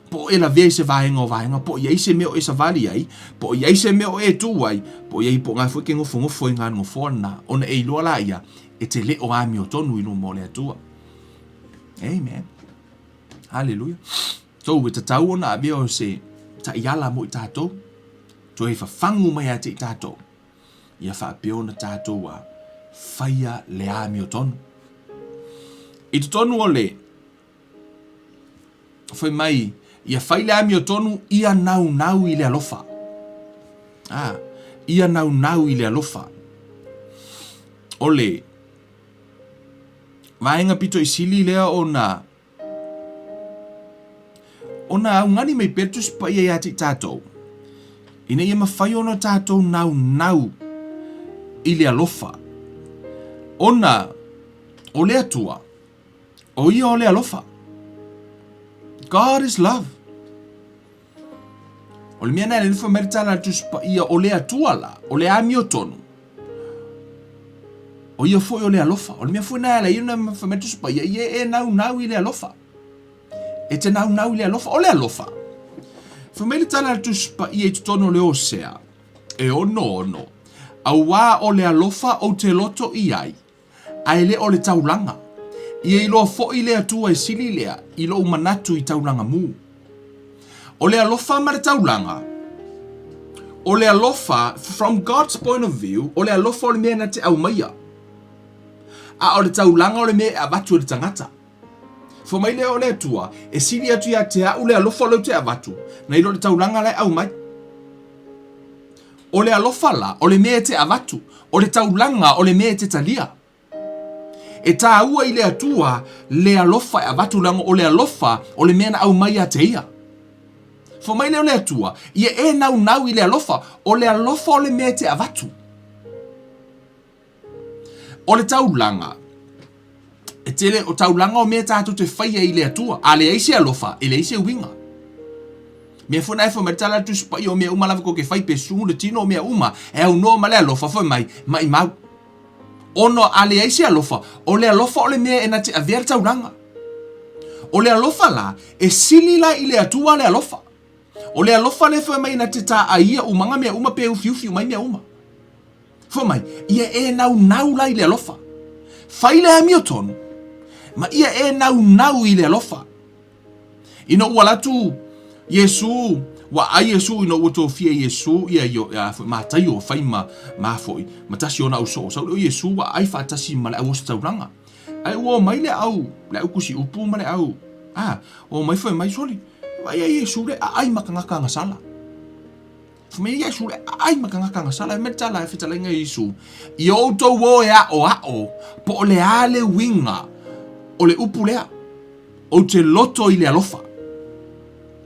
Po e la vei se vaenga. Po iai se meo e sa vali ai. Po iai se meo e tu ai. Po iai po ngai foi ke ngofo I ngā ngofo na. Ona e loa la ia. E te le o ami o tonu I no mo le atua. Amen. Hallelujah. So we tatau ona a veo se ta iala mo I tātou. To e whafangu mai a te I tātou. Ia whaapeo na tātou a faia le ami o tonu. I te tonu o le. Whai mai, ia whai le ami o tonu, ia nau I le alofa. Ia nau I le alofa. O le. Vaenga pito I sili lea ona au ngani mai petus pa ia te tātou. Ina ia mawhai ona tātou nau. I le alofa. Ona, o le atua. O ia o le alofa. God is love. O le mea nai le nifa meritala tuspa ia o le atua la. O le ami o tonu. O ia foi o le alofa. O le mea foi nai la ina nifa merituspa ia e nau I le alofa. E te nau I le alofa. O le alofa. Fa meritala tuspa ia I tutono le osea. E ono. Aua o le alofa o te loto I ai. Ai le o le taulanga. Ia I loa fo I le atua I sili lea. I lo manatu I taulanga mu. O le alofa ma le taulanga. O le alofa, from God's point of view, o le alofa o le mea na te au maia. O le taulanga o le mea avatu o le tangata. Fo mai le o le atua, e sili atu ia te au le alofa o le te avatu. Na I lo le taulanga le au mai. O le alofa la, o le mea te avatu. O le taulanga, o le mea te talia. E tā ua i le atua, le alofa e avatu langa o le alofa, o le mea na au mai a te ia. Fo mai leo le atua, ia e nau i le alofa o le mea te avatu. O le taulanga, e tele o taulanga o mea tātou te whaia i le atua, a le eise alofa, e le eise winga. Mea funa e fo mai tala tu spai o mea uma lava ko ke whai pe sungu le tino o mea uma, e au noa ma le alofa fo mai mau. Ono a le eise alofa, o le alofa o le mea e na te avea taulanga. O le alofa la, e silila i le atua le alofa. O le alofa le fo mai na te ta aia umanga mea uma pe ufiufi mai mea uma. Fo mai, ia e nau la i le alofa. Whai le Hamilton, ma ia e nau i le alofa. Ino ua latu, Yesu, wa ai Yesu ino ua tō fia Yesu, ia yo, ma tai o whai ma foi, ma tasi ona au so. Sau leo Yesu wa ai whaatasi ma le au osa tauranga. Ai ua mai le au kusi upu ma le au. O mai foi mai soli. Wa ia Yesu le ai makangaka ngasala. Fumei Yesu le ai makangaka ngasala me tala e fitalenga Yesu. I o to wo ea o po le ale winga o le upu lea. O te loto i le alofa.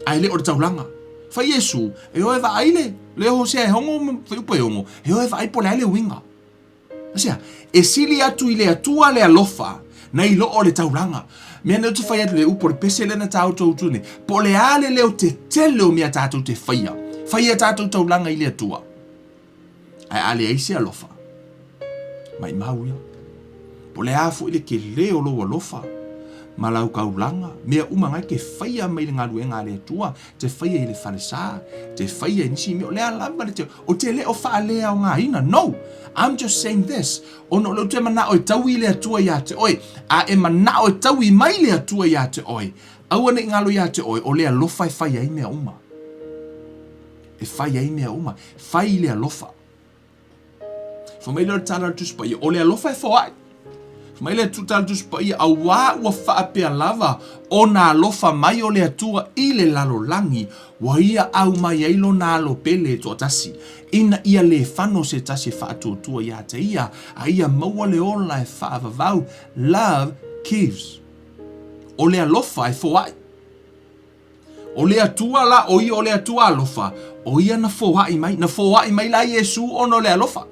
Ai le o taulanga. Fa Yesu e o eva aile le ho se hongo fe upu e hongo. E o eva ai po le ale winga. Asia, e sili atu i le atua le alofa na i lo o le taulanga. Mea neu te whai atu le upo le pese le na tau tau tune. Po le ale leo te tele o mea tātou te whaia. Whaia tātou taulanga i le atua. Ai ale eise alofa. Mai mauia. Po le afu i le ke leo lo alofa. Malau kaulanga. Mea umangai ke whaia mai le ngalu e ngā le atua. Te whaia i le whalesa. Te whaia i nisi mea o lea lamba le te. O te leo wha lea o ngā ina. No. I'm just saying this. Ono lo te mana o e tau i le atua ia te oi. A e mana o e tau i mai le atua ia te oi. Aua ne ngalo ia te oi. O lea lofa e whaia i mea uma. E whaia i mea uma. Whai i le alofa. Fo mai leo tala tu spai. O lea lofa e whawai. Fo mai leo tala tu spai. A wā ua whaapea lava. O nā alofa mai o le atua i le lalo langi. Wa ia au mai eilo nā alo pele to tasi. Ina ia le whano se tasi whaatutua ia te ia. A ia maua le ola e whaavavau. Love gives. O le alofa e whawai. O le atua la o ia o le atua alofa. O ia na whawai mai. Na whawai mai la Yesu ono le alofa.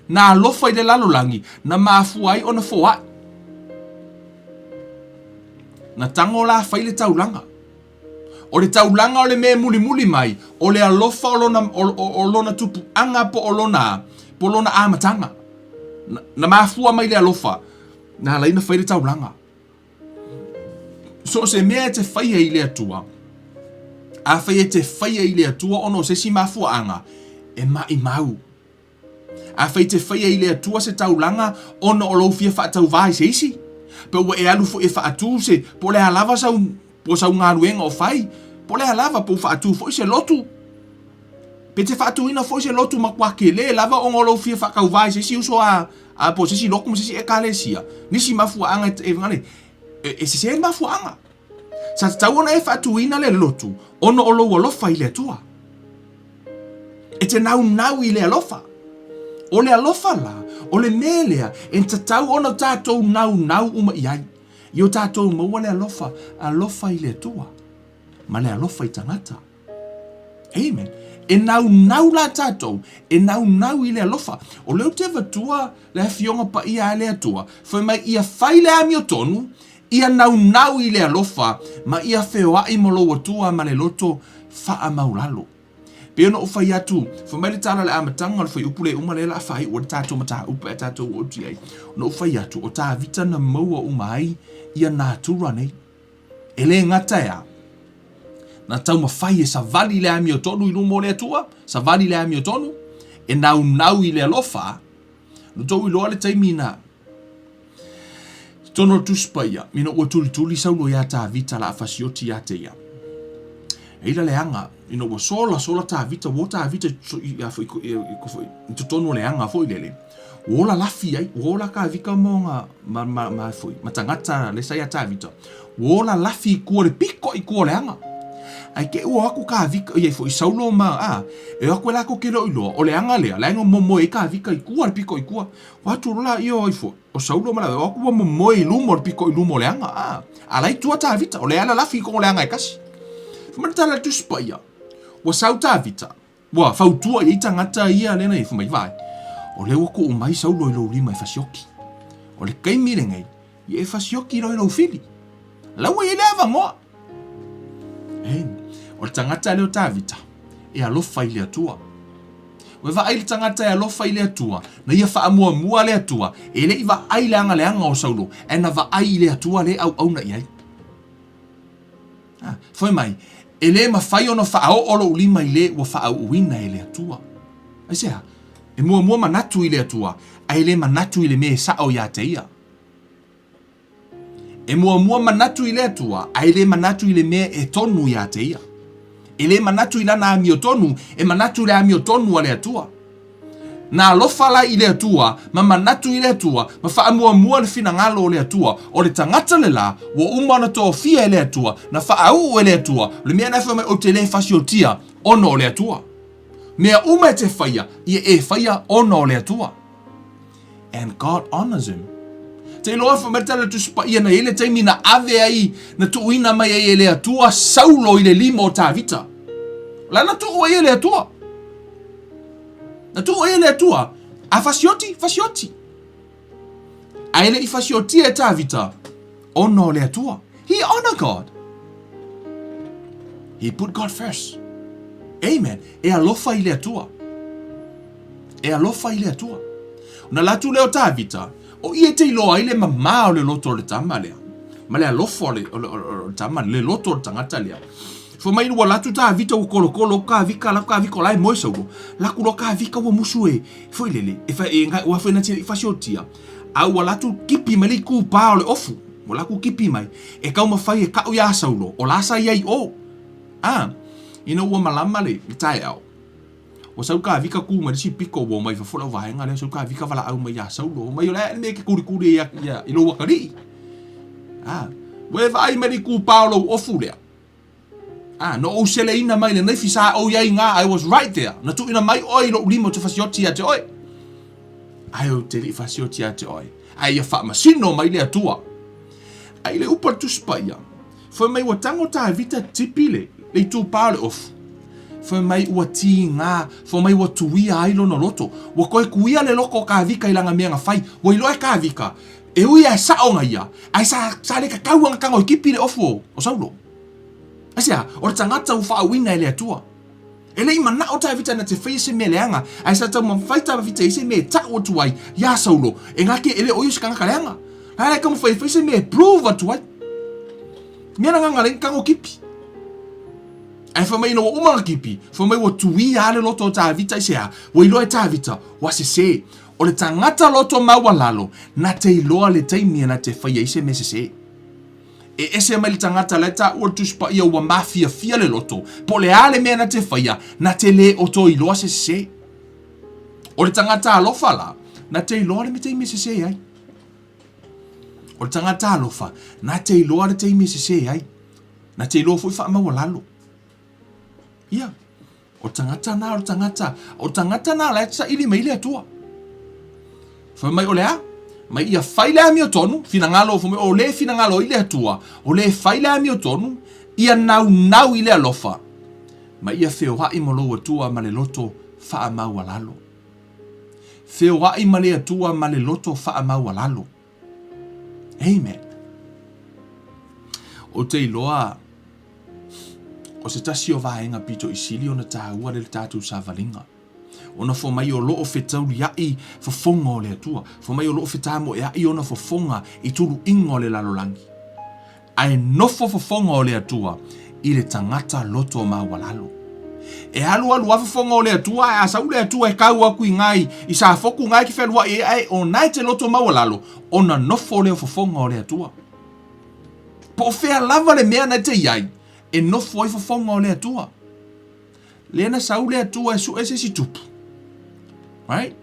Na alofa i le lalolangi. Na maafuai o na whawai. Na tango la whai le taulanga. O le taulanga o le me muli mai. O le alofa o lona tupu anga po o lona amatanga. Na mafua mai le alofa. Na laina whai le taulanga. So se mea te whaia i le atua. A whaia te whaia i le atua ono se si mafua anga. E mai mau. A whaia te whaia i le atua se taulanga ono o lofia whaatau vai se isi. Pe ua e alu fo e whaatu se. Po le halava sau. Po sau ngā ruenga o whai. Po le halava po whaatu fo i se lotu. Pe te whaatu ina fo i se lotu makwake le. Lava o ngolo fia whakau vai se si uso a po se si loko mo se si e kalesia. Nisi mafua anga e vangane. E se se mafua anga. Sa tau ona e whaatu ina le lotu. Ono o lo alofa i le atua. E te nau i le alofa. O le alofa la. O le melea. E te tau ona tātou nau uma iai. I o tātou maua le alofa. Alofa i le atua. Ma le alofa i tangata. Amen. E nau la tātou. E nau i le alofa. O leo te vatua le fionga pa ia le atua. Foi mai ia whai le ami o tonu. Ia nau i le alofa. Ma ia wheoa i molo atua ma le loto wha maulalo. Pe ono o whai atu. Foi mai le tala le amatanga. Le whai upule umale la whai. O le tātou mata upa e tātou o tiai. No o whai atu. O tā vita na maua umai. Ia nā tura nei. E le ngata ea. Na tau mawhai e sa vali le ami o tonu i lumo le atua. Sa vali le ami o tonu. E nau i le alofa. No tau i loa le taimina. Tono tuspaia. Mina ua tuli saulo ia tā vita la afasioti ia te ia. Eila le anga. Ina ua sola tā vita. Wo tā vita i tonu le anga fo i lele. Wola lafi ai, wola ka vika mo nga ma foi. Matangata le sai ata vita. Wola lafi ko le piko i ko le anga. ai ke ua aku ka vika ia fo i saulo ma e aku la ko kelo ilo o le anga le la ngo mo e ka vika i kua piko i kua wa tu la io i fo o saulo ma la aku mo i lumo piko i lumo le anga ala tu ta vita o le ala la fi ko le anga e kasi fo ma tala tu spaia wa sauta vita wa fa tu i tangata ia le nei fo mai vai o le ko o mai saulo i lo lima i fasioki o le kai mire ngai i fasioki lo fili la wa ile ava mo o le tangata leo tavita e alofa i le atua. O e vai le tangata e alofa i le atua na ia whaamua mua le atua e le iwa ai le anga le anga o saulo e na va ai le atua le au na iai. Foi mai, e le mawhai ono whaao olo ulima i le wa whaau uina e le atua. Ai sea, e mua manatu i le atua a e le manatu i le me sao ia te ia. E mua manatu i le atua a e le manatu i le me e tonu ia te ia. E le manatu i lana ami o tonu, e manatu le ami o tonu a le atua. Na alofala i le atua, ma manatu i le atua, ma whaamua le fina ngalo o le atua, o le tangata le la, wa umana to fia e le atua, na whaau e le atua, le mea naifa mai o te le fasio tia, ono o le atua. Mea uma te faia, ia e faia ono o le atua. And God honors him. Te loa whamatala tu spa ia na ele taimi na ave ai, na tuuina mai e le atua, saulo i le lima o tā vita. La na tuu e le atua. Na tuu e le atua. A fasioti. A ele I fasioti e tā vita. Ono le atua. He honor God. He put God first. Amen. E alofa I le atua. Na latu leo tā vita. O ia te iloa I le mamā o le loto o le tama lea. Ma le alofa o le tama, le loto o le tangata lea. Fo mai ua latu tā vita o kolokolo ka vika lai moe saulo. Laku lo ka vika ua musu e. Fo ilele. Ua fo ina te I fasiotia. A ua latu kipi mai li ku pā o le ofu. Ua laku kipi mai. E kau mawhai e kau ia saulo. O lasa iai o. Ina ua malama le. I tae au. O sau ka vika ku mai si piko o mai fa fola vaenga le sau ka vika vala au mai ia saulo. Mai o le me ke kuri ia ilo wakari. Ua vai mai li ku pā o lo ofu lea. No o sele ina mai le nefi sa o yai nga I was right there. Na tu ina mai oi lo limo te fasioti a te oi. Ai o te li fasioti a te oi. Ai ia fa masino mai le atua. Ai le upa tu spaia. Foi mai wa tango ta vita tipile le tu pale of. Foi mai wa ti nga, foi mai wa tuia ai lo no loto. Wa koe kuia le loko ka vika ilanga mea nga fai. Wa ilo e ka vika. E ui a sa o nga ia. Ai sa le ka kauanga kango I kipi le ofu o saulo. Asia, o le tangata u whaawina e le atua. E le ima na o ta vita na te whai se me leanga. Ai sa tau mawhaita vita I se me ta o tuai. Ya saulo. E ngake ele o ius kanga leanga. Hai kama whai se me prove a tuai. Mea na nganga le kango kipi. Ai whamai no umanga kipi. Whamai wa tui ale loto o ta vita I sea. Wa ilo e ta vita. Wa se. O le tangata loto maua lalo. Na te iloa le taimia na te whai se me se. E ese mai tangata leta o tu spa ia wa mafia fia le loto. Po le ale mea na te whaia, na te le o to iloa se. O le tangata alofa la, na te iloa le me te imi se ai. O le tangata alofa, na te iloa le te imi se ai. Na te iloa fui wha maua lalo. Ia, o tangata na leta ili mai le atua. Fai mai o lea? Mai ia whaile ami o tonu, finangalo o le finangalo I le atua, o le whaile ami o tonu, ia nau I le alofa. Mai ia whewai molo atua ma le loto wha maua lalo. Whewai ma le atua ma le loto wha maua lalo. Amen. O te iloa, o se tasi o vaenga pito I sili o na tāua le tātou sa valinga. Ona fo mai o loo fetau iai fofonga o le atua. Fo mai o loo fetamo iai ona fofonga I tulu ingo le lalolangi. Ai nofo fofonga o le atua I le tangata loto mawalalo. E alu a fofonga o le atua a sa le atua e kau aku ngai I sa foku ngai ki felua e ai o nai te loto mawalalo. Ona nofo le fofonga o le atua. Po fea lava le mea na te iai e nofo I fofonga o le atua. Lena sa le atua e su ese si tupu. Right?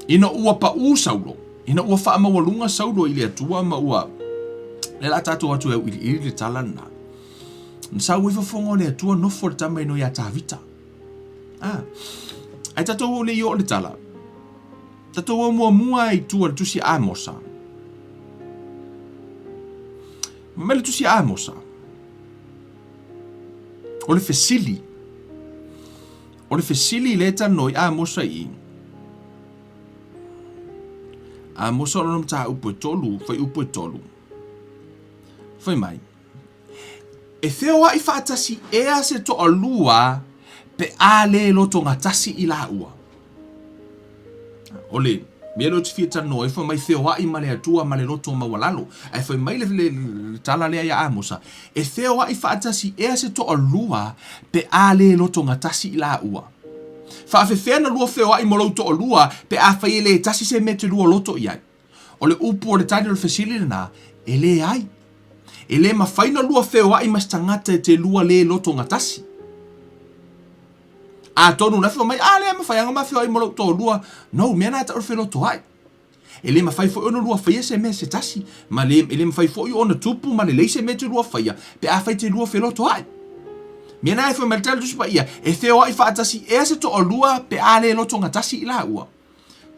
Ina ua pa saulo. Ina ua wha mawalunga saulo I le atua ma ua. Le la tato atu e ili le talana. Sa ui whafonga o le atua nofo le tama ino ia tāwita. Ai tatou o le i o le tala. Tatou o mua i tua le tusi Amosa. Ma le tusi Amosa. O le fesili. O le fesili le tano i Amosa i. Amosa o nom ta upo tolu, fai upo tolu. Fai mai. E feo ai whaatasi ea se to alua pe a le loto ngatasi i la ua. Ole, melo te fia no e fai mai feo ai ma le atua ma le loto mawalalo. E fai mai le tala lea ia Amosa. E feo ai whaatasi ea se to alua pe a le loto ngatasi i la ua. Whaafewhena lua feo ai mo loto alua pe a fai le tasi se me te lua loto i ai. Ole upu o le tani o le fesili na, e le ai. E le mawhaina lua feo ai mas tangata te lua le loto ngatasi. A tonu na feo mai, le mawhaianga ma feo ai mo loto lua. No, mea nata o feo loto ai. E le mawhai fo ono lua whaia se me se tasi. Ma le mawhai fo i ona tupu ma le leise me te lua whaia. Pe a whai te lua feo loto ai. Mea na e feo meltala tusipa ia. E feo ai whaatasi e se to o lua pe a le loto ngatasi i la ua.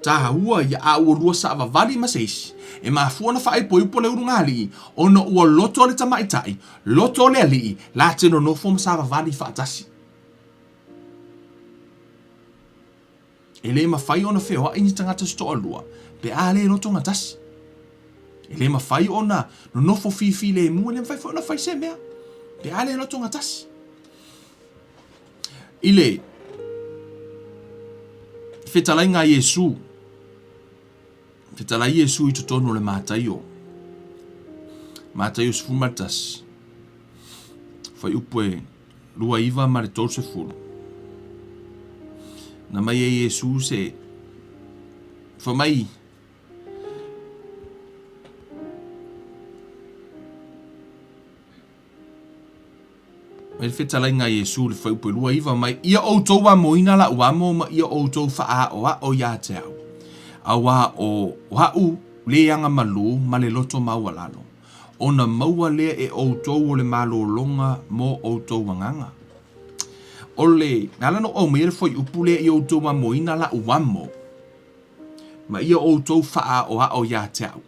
Ta ua ia a ua lua sa vavali ma seisi. E mafua na whae po ipo le urunga alii. Ono ua loto le tamaitai. Loto le alii. La tino no foma sa vavali whaatasi. E le mawhai ona wheo ini tangata sto alua. Pe a le loto ngatasi. E le mawhai ona no nofo fifi le mua. Le mawhai fo ona whai se mea. Pe a le loto ngatasi. Ile. Fetalai ngā Yesu. Fetalai Yesu i totonu le mātaio. Mātaio se fumatas. Fai upe lua iwa ma le tolu se fulu. Na mai e Yesu se fa mai Mai fetalai ngā Yesu le fai upe lua iwa mai ia outou wa moina la uamo ma ia outou faa o ia te au. Awa o hau le anga malu ma le loto maua lalo. Ona maua le e outou o le malo longa mo outou wanganga. Ole, nalano o meere foi upu le i outou wa moina la uamo. Ma ia outou faa o ia te au.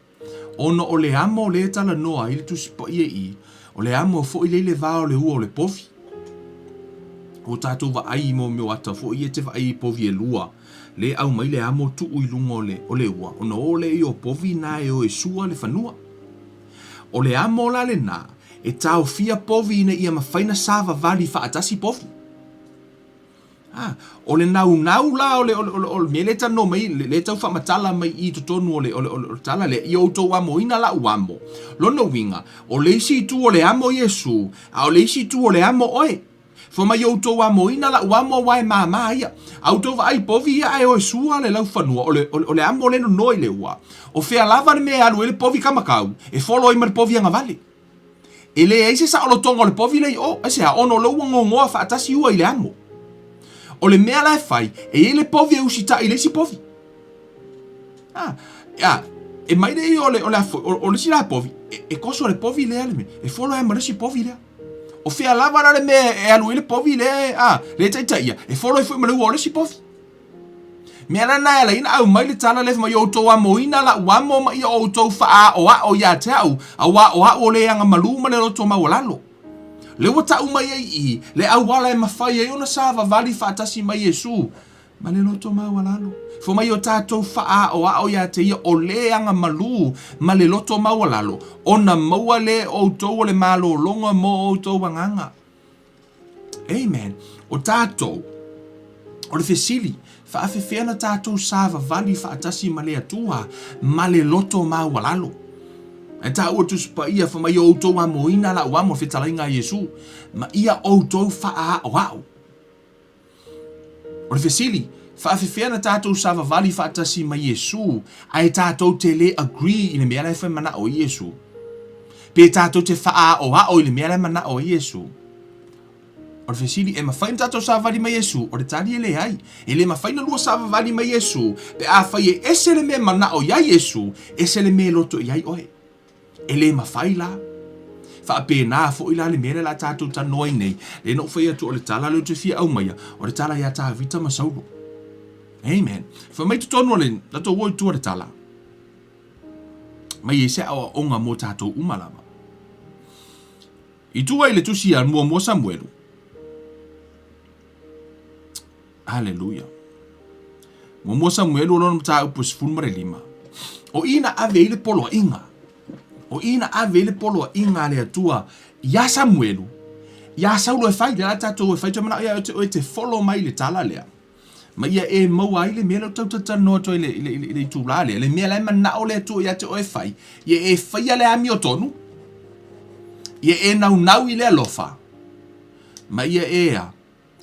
Ona o le amo le tala noa ili tu sipo ia i. O le amo fo ile le vao le ua o le pofi. O tātou wa ai mo meo ata fo ia te wa ai pofi e lua. Le au mai le amo tu ui lunga o le ua. Ona o le i o pofi na e o e sua le fanua. O le amo la le na e tau fia pofi ina ia mawhaina sava vali whaatasi pofi. O le nau la o le mele tano mai le tau whamatala mai i totonu o le tala le i outou amo ina la uamo. Lono winga, o le isi tu o le amo Yesu, a o le isi tu o le amo oe. Fo mai outou amo ina la uamo wae mama ia. Autou wa ai povi ia e o sua le lau fanua, o le amo le no noi le ua. O fea lava le mea alu e le povi kamakau, e folo ima le povi anga vale. E le eise sa o lo tonga o le povi le i o, e se a ono lo ua ngongoa whaatasi ua i le amo. O le mea lai fai, e ele povi e usita i le si povi. E mai le o le si la povi, e koso le povi le ale me, e folo e ma le si povi le. O fea lava la le mea e alu i le povi le, le taitaia, e folo e fui ma le ua o le si povi. Mea la nai la ina au mai le tala le ma i outou amo ina la uamo ma i outou faa o ia te au, a wa o le anga maluma le roto ma walalo. Le wata umai i, le awala e mawhai e ona sava vali whaatasi mai Yesu. Ma le loto mau alalo. Fo mai o tātou wha o ia te ia o le anga malu, ma le loto mau alalo. Ona maua le o tau o le malo longa mo o tau wanganga. Amen. O tātou, o le fesili, whaafewhena tātou sava vali whaatasi ma le atua, ma le loto mau alalo. E tā ua tusipa ia wha mai outou a moina la ua mo whetalai ngā Yesu. Ma ia outou wha o au. O le whesili, whaafewhena tātou sava vali whaatasi mai Yesu, ai tātou te le agree i le mea lai whai mana o Yesu. Pe tātou te wha o au i le mea lai mana o Yesu. O le whesili, e mawhaina tātou sava vali mai Yesu, o le tali e le ai. E le mawhaina lua sava vali mai Yesu, pe a whai e ese le mea mana o ia Yesu, ese le mea loto i ai oe. E le mawhai la. Whaapena fo ila le mere la tātou tanoi nei. Le no whaia tu o le tala leo te fia au maia. O le tala ia tā vita masaulo. Amen. Fa mai tu tonu le lato woi tu o le tala. Mai e se awa onga mo tātou umalama. I tua i le tusi a mua Samuelu. Hallelujah. Mua Samuelu lona mta upo sifunu lima. O ina ave ile polo inga. O ina ave ile polo inga le atua ya Samuelu. Ya Saulo e fai le tātou e fai te mana ia o te follow mai le tala lea. Ma ia e maua ile mea tau tatano to ile tūla lea. Le mea lai manao le atua ia te o e fai. Ia e fai ale ami o tonu. Ia e nau i le alofa. Ma ia e a.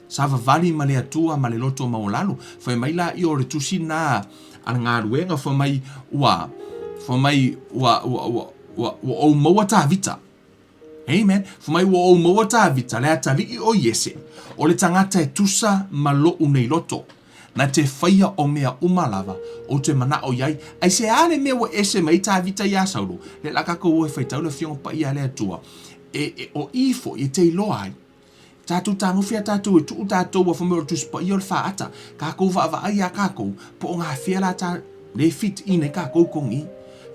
Sava vali ma le atua ma le loto maolalu. Fai mai la i o re tusi na a ngā ruenga. Fai mai ua o maua tā vita. Amen. Fai mai ua o maua tā vita. Le atali i o Yese. O le tangata e tusa ma lo unei loto. Na te whaia o mea umalava o te mana o iai. Ai se ale mea wa ese mai tā vita ia Saulu. Le lakako ue whaitau le fionga pa ia le atua. O ifo i te iloa ai. Tātou tāngowhia tātou e tuu tātou wa whamero tuspa i o le whaata. Kākou wa ai a kākou. Po o ngā whiala tā le fit ine kākou kongi.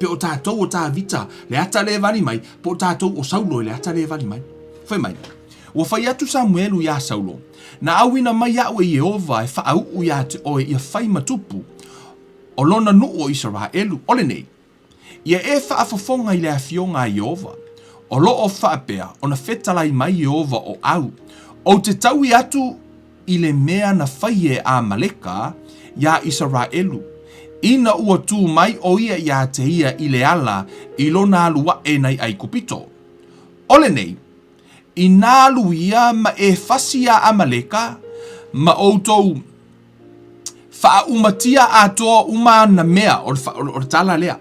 Pe o tātou o tā vita le ata le vani mai. Po o tātou o Saulo le ata le vani mai. Whai mai. Wa whai atu Samuelu ia Saulo. Na awina mai au e Jehova e whaau ia te oe ia whai matupu. O lona nu o Israelu. Ole nei. Ia e whaafafonga i le awhionga Jehova. O lo o whaapea, o na whetalai mai Jehova o au. O te taui atu i le mea na whaie a Maleka, ia Israelu. Ina ua tū mai o ia ia te ia i le ala, i lona alua e nei ai kupito. Ole nei, i nālu ia ma e whasia a Maleka, ma o tau whaumatia atoa uma na mea, o le tala lea.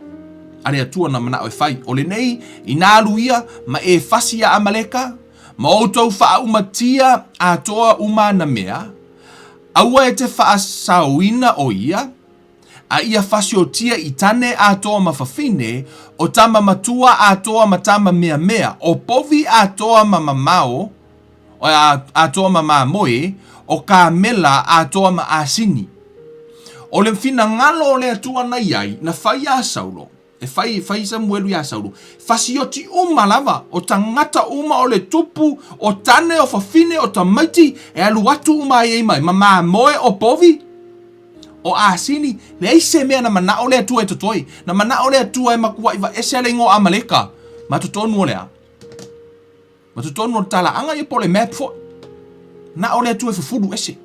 Ale atua na mana o fai. O le nei, i nālu ia, ma e whasia a Maleka, ma o tau whaumatia a toa uma na mea, aua e te whaasauina o ia, a ia whasiotia i tane a toa mawhawhine, o tama matua a toa matama mea mea, o povi a toa mamamao, o a toa mamamoe, o ka mela a toa ma asini. O le whina ngalo o le atua na iai, na whai a Saulo, e whai Samuelu ia Saulo. Whasioti uma lava, o tangata uma o le tupu, o tane o whawhine o tamaiti, e alu atu uma e mai, ma moe o povi, o asini, le eise mea na manao le atua e totoi, na manao le atua e makua iwa ese ale ingo a Maleka, ma tutonu o lea. Ma tutonu o tala anga i pole map fo, na o le atua e fufuru ese.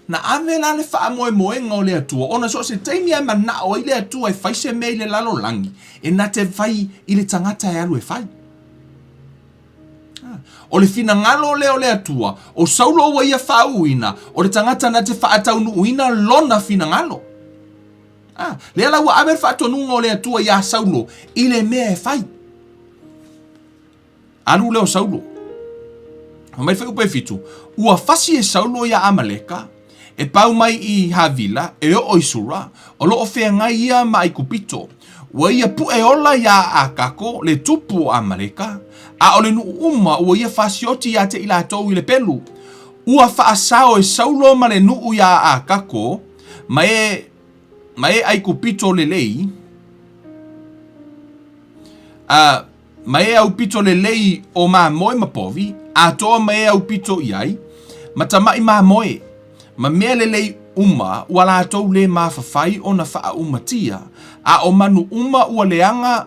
Na ave la le wha moe moe ngā o le atua. Ona so se teimi ai mana o i le atua e whaise mei le lalo langi. E na te whai i le tangata e alu e whai. O le whina ngalo o le atua. O Saulo wa ia whauina. O le tangata na te whaataunu uina lona whina ngalo. Le ala wa ave whaatonunga o le atua ia Saulo. I le mea e whai. Alu leo Saulo. Mai whai upe fitu. Ua whasi e Saulo ia Amaleka. E pau mai i Havila, e o Isura, o lo o whea ngai ia mai kupito. Ua ia pu e ola ia a kako, le tupu a Maleka, a o le nu uma ua ia whasioti ia te ila tau i le pelu. Ua whaasao e Saulo ma le nu ia a kako, ma e ai kupito le lei, ma e au pito le lei o ma moe mapovi, a toa ma e au pito iai, ma tamai ma moe. Ma mea lelei uma ua la tau le mawhawhai o na wha umatia, a o manu uma ua leanga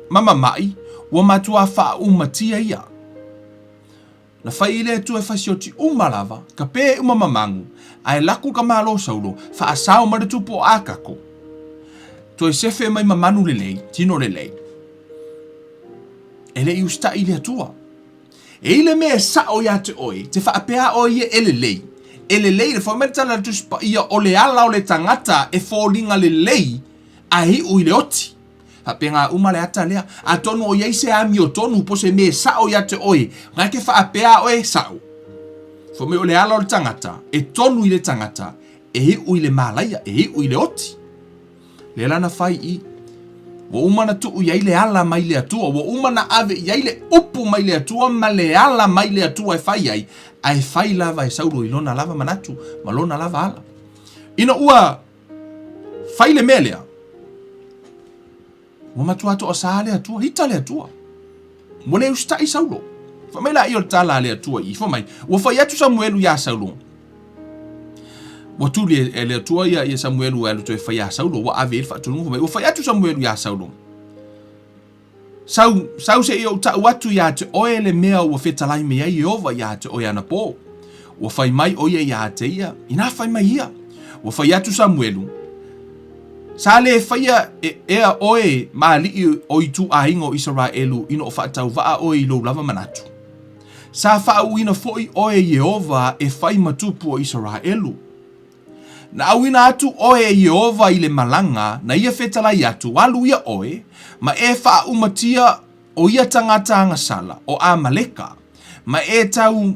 mamamai ua matua wha umatia ia. Na whai ile tu e whasioti umalava, ka pē umamamangu, a e laku ka malo Saulo, wha asao maritupo a kako. Tu e sefe mai mamanu lelei, tino lelei. E lei usta ile atua. E ile mea sao ia te oi, te wha apea oi e lelei. E le lei, le whametala tuspa ia o le ala o le tangata e fōlinga le lei a hi ui le oti. Hapenga uma le ata lea, a tonu o yeise ami o tonu po se me sao ia te oe, ngā ke whaapea oe sao. Whame o le ala o le tangata, e tonu i le tangata, e hi ui le malaia, e hi ui le oti. Le lana whai i, Wa umana tu ia ile ala mai le atua. Wa umana ave ia ile upu mai le atua. Ma le ala mai le atua e fai ai. Ai fai lava e sauro i lona lava manatu. Ma lona lava ala. Ina ua fai le melea. Wa matua to asa le atua. Hita le atua. Mo le usta i sauro. Fa mai la i o tala le atua i. Fa mai. Wa fai atu Samuelu ia sauro. Wa tu le atua ia Samuelu alu to e fai ia sauro. Wa ave il fa tu nungu mai. Wa fai atu Samuelu ia sauro. Sau se i o ta watu ia te oe le mea wa fetalai mea i ova ia te oe ana po. Wa fai mai oia ia te ia. Ina fai mai ia. Wa fai atu Samuelu. Sa le faia ea oe ma li o i tu a ingo Israelu ino o whaatau waa oe i lo lava manatu. Sa whaau ina foi oe Yehova e fai matupu o Israelu. Na awina atu oe Yehova i le malanga na ia fetalai atu walu ia oe ma e whaau matia o ia tangata angasala o Amaleka ma e tau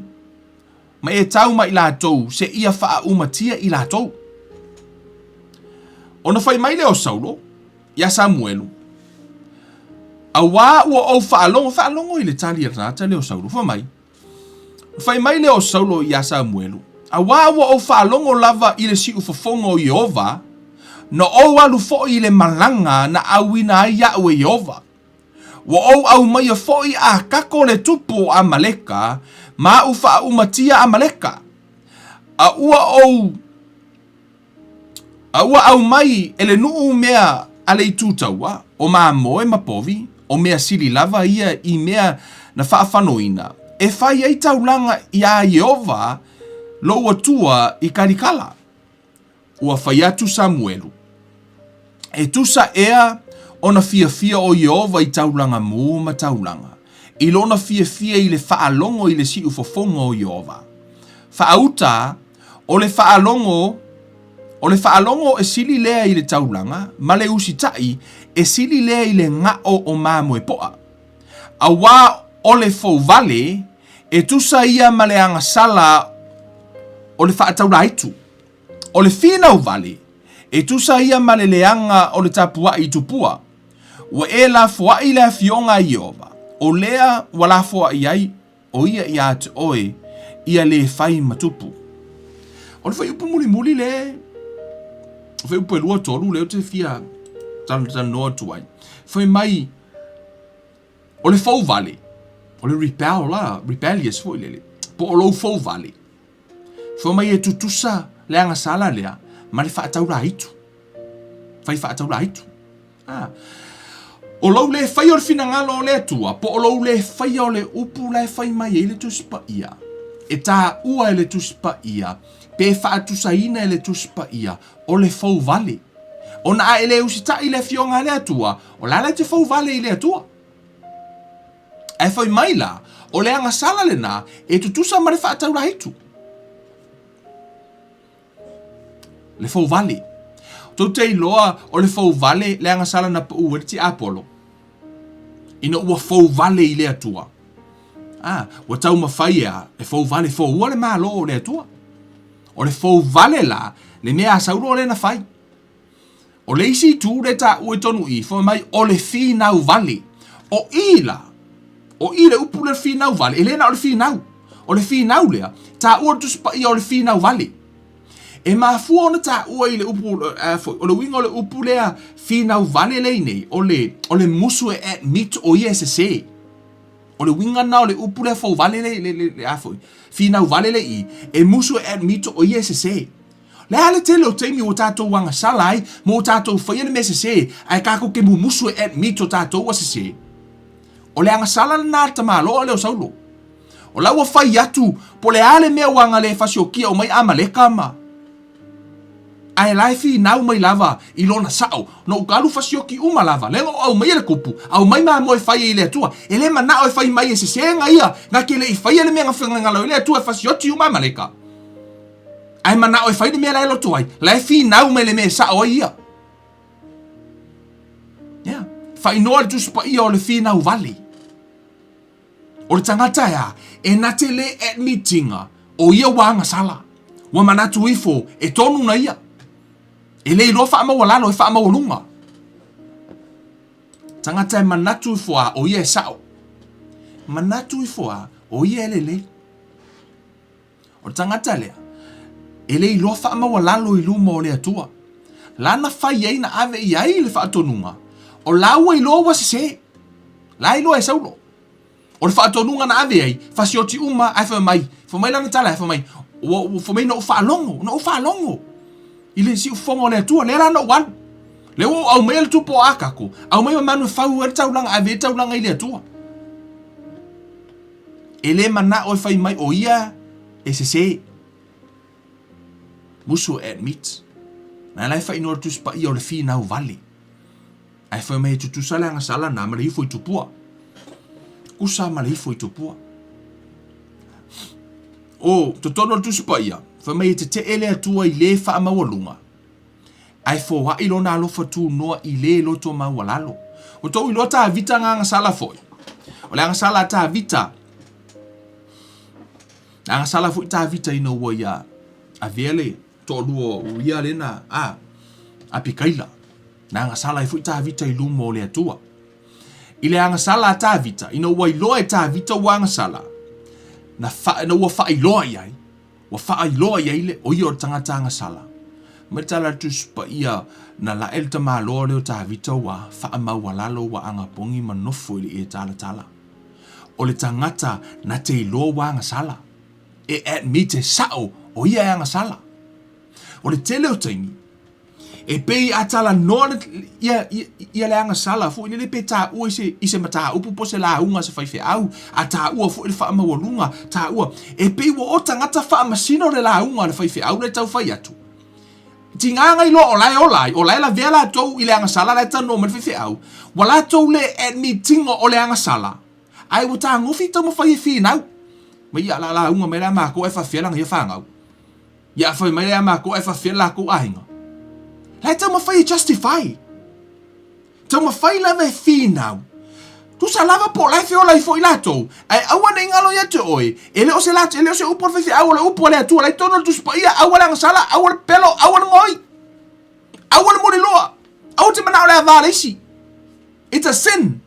ma i lātou se ia whaau matia i lātou. Ona fai mai le o Saulo, ia Samuelu. A wā ua au whaalongo i le tali rata le o Saulo, fa mai. Fai mai le o Saulo ia Samuelu. A wā ua au whaalongo lava i le si ufafongo o Yehova, na o alu fo i le malanga na awina ai au e Yehova. Wa au mai a fo i a kako le tupu a Amaleka, ma u wha umatia Amaleka. A ua au mai ele nuu mea ale i tūtaua o maa moe mapovi o mea sili lava ia i mea na whaafanoina. E whai ei taulanga i a Yehova lo ua tua i karikala. Ua whai atu Samuelu. E tusa ea ona fia o Yehova i taulanga mū ma taulanga. I lona fia i le whaalongo i le si ufofongo o Yehova. Whaauta o le whaalongo e sili lea i le taulanga, ma le usitai e sili lea i le ngao o māmoe poa. A wā o le fau vale e tusa ia ma le angasala o le whaataula aitu. O le whinau vale e tusa ia ma le leanga o le tapua i tupua. Wa e la fua i le fionga i Yehova. O lea wa la fua i ai o ia te oe ia le fai matupu. O le fai upu muli le fai upu e lua tolu leo te fia tan noa tuai. Fai mai o le fau vale. O le rebellious foi lele. Po o lo fau vale. Fai mai e tutusa le anga sala lea. Ma le whaataura hitu. Fai whaataura hitu. O lo le fai o le finangalo o le atua. Po o lo le fai o le upu le fai mai e le tuspa ia. E tā ua e le tuspa ia. Pe whaatusaina e le tuspa ia. O le fau vale. O na e le usita i le fionga le atua. O la le te fau vale i le atua. E fai mai la. O le anga sala le na. E tutusa ma le whaataura hitu. Le fau vale. Tau te iloa o le fau vale le anga sala na pa ua ti Apollo. Ina ua fau vale i le atua. Wa tau mawhaia e fau vale fau ua le malo o le atua. O le fau vale la le mea asauro o le na fai. O le isi tu le ta ue tonu i fau mai o le finau vale. O ila. O ila upu le finau vale. E lena o le finau. O le finau lea. Ta ua tuspa i o le finau vale. E mafua ona ta ua i le upu, o le winga o le upu lea finau vale lei nei, o le musu e admit o ISSE. O le winga na o le upu lea fau vale le afoi. Finau vale lei, e musu e admit o ISSE. Le ale te leo teimi o tātou wanga salai, mo tātou whaia le mesese, ai kako ke mu musu e admit o tātou wasese. O le anga sala na tamalo o leo saulo. O laua whai atu, po le ale mea wanga le fasio kia o mai Amaleka ma. Ai lai fi nau mai lava i lona sao no ukalu fasioki uma lava lengo au mai le kupu au mai ma mo fai ile atua ele mana o fai mai se senga ia na ke le fai le menga fenga lo ile atua fasioti uma maleka ai mana o fai le mea lo tuai lai fi nau mai le me sao ia ya fai no tu spa ia o le fi nau vale o le tangata ya e na tele at meetinga o ia wanga sala wa mana tu ifo e tonu na ia. E lei loa wha maua lalo e wha maua lunga. Tagata e manatu I foa o ia e sao. Manatu I foa o ia lele. O tagata lea. Ele I loa wha maua lalo I luma o le atua. Lana whai ei na ave I ai le whaatonunga. O laua I loa wasise. La I loa e saulo. O le whaatonunga na ave ei. Whasioti uma ai whamai. Whamai lana tala ai whamai. Whamai na whaalongo. Na whaalongo. I le si ufonga o le atua. Le rana wan. Le o au mea le tupo akako. Au mea manu whau e taulanga ave taulanga I le atua. Ele mana o whai mai o ia e se. Musu admit. Na lai whai nora tuspa I o le whina au vale. Ai whai mai tutusala anga sala na mara hifo I tupua. Kusa mara hifo I tupua. O, totono tuspa ia. Whai mai te ele atua I le wha mawalunga. Ai fo wa ilo na alofa tu noa I le loto mawalalo. O tau ilo ta vita nga sala foi. O le anga sala ta vita. Anga sala foi ta vita ino wa ia. A vele. To luo uia lena a pikaila. Na anga sala I fuita vita I lumo le atua. Ile anga sala ta vita. Ina wa iloa ta vita wa anga sala. Na wa fa iloa iai. Wa fa iloa iai le o i o tagata anga sala. Metala tuspa ia na la elta malo le o ta vita wa fa mawalalo wa anga pongi manofo ili e tala. O le tangata na te iloa wa anga sala. E admite sao o ia anga sala. O le tele o taimi. E pei atala nona ia le anga sala fu ile le pe ta ua I se mata upu po se la unga se fai fe au a ta ua fu ile fa mawalunga ta ua e pei wo o tangata fa masino le la unga le fai fe au le tau fai atu. Tinganga ilo o lai la vela tou ile anga sala le tano me fai fe au. Wala tou le admitting o le anga sala. Ai wo ta ngofi tau mo fai fe nau. Ma ia la unga me la ma ko e fa fe lang ia fa ngau. Ya foi mai le ma ko e fa fela ko ainga. Lai tau mawhai justify. Tau mawhai lava e whinau. Tu sa lava po lai feo lai fo I lato. Ai awa na ingalo ia te oe. Ele o se lato, ele o se upo fefe awa le upo le atua. Lai tono tu spaia awa le angasala, awa le pelo, awa le ngoi. Awa le mori loa. Awa te manao le avale isi. It's a sin.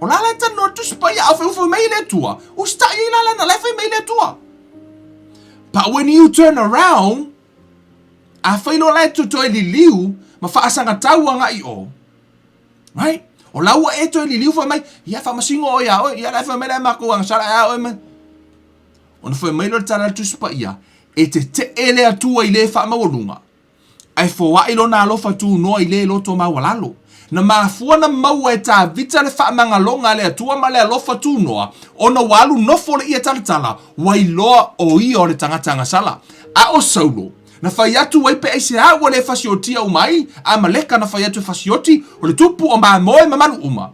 O la lai tano tu spaia au fe ufo mei le tua. Usta I la na lai fe mei le tua. But when you turn around, a whailo lai to li liu, ma whaasanga tauanga I o. Right? O laua e to li liu wha mai, ia wha masingo o ia, ia lai wha mele mako ang sara ia o man. O na wha mailo tala tuspa ia, e te ele atua I le wha mawalunga. Ai fo wailo na alofa tu noa I le loto mawalalo. Na mafua na mau e ta vita le wha mangalonga le atua ma le alofa tu noa, o na walu nofo le ia talatala, wailoa o I o le tangatanga sala. A o saulo, na whai atu waipe eise a o le whasiotia umai, a maleka na whai atu whasioti, o le tupu o maa moe mamalu uma.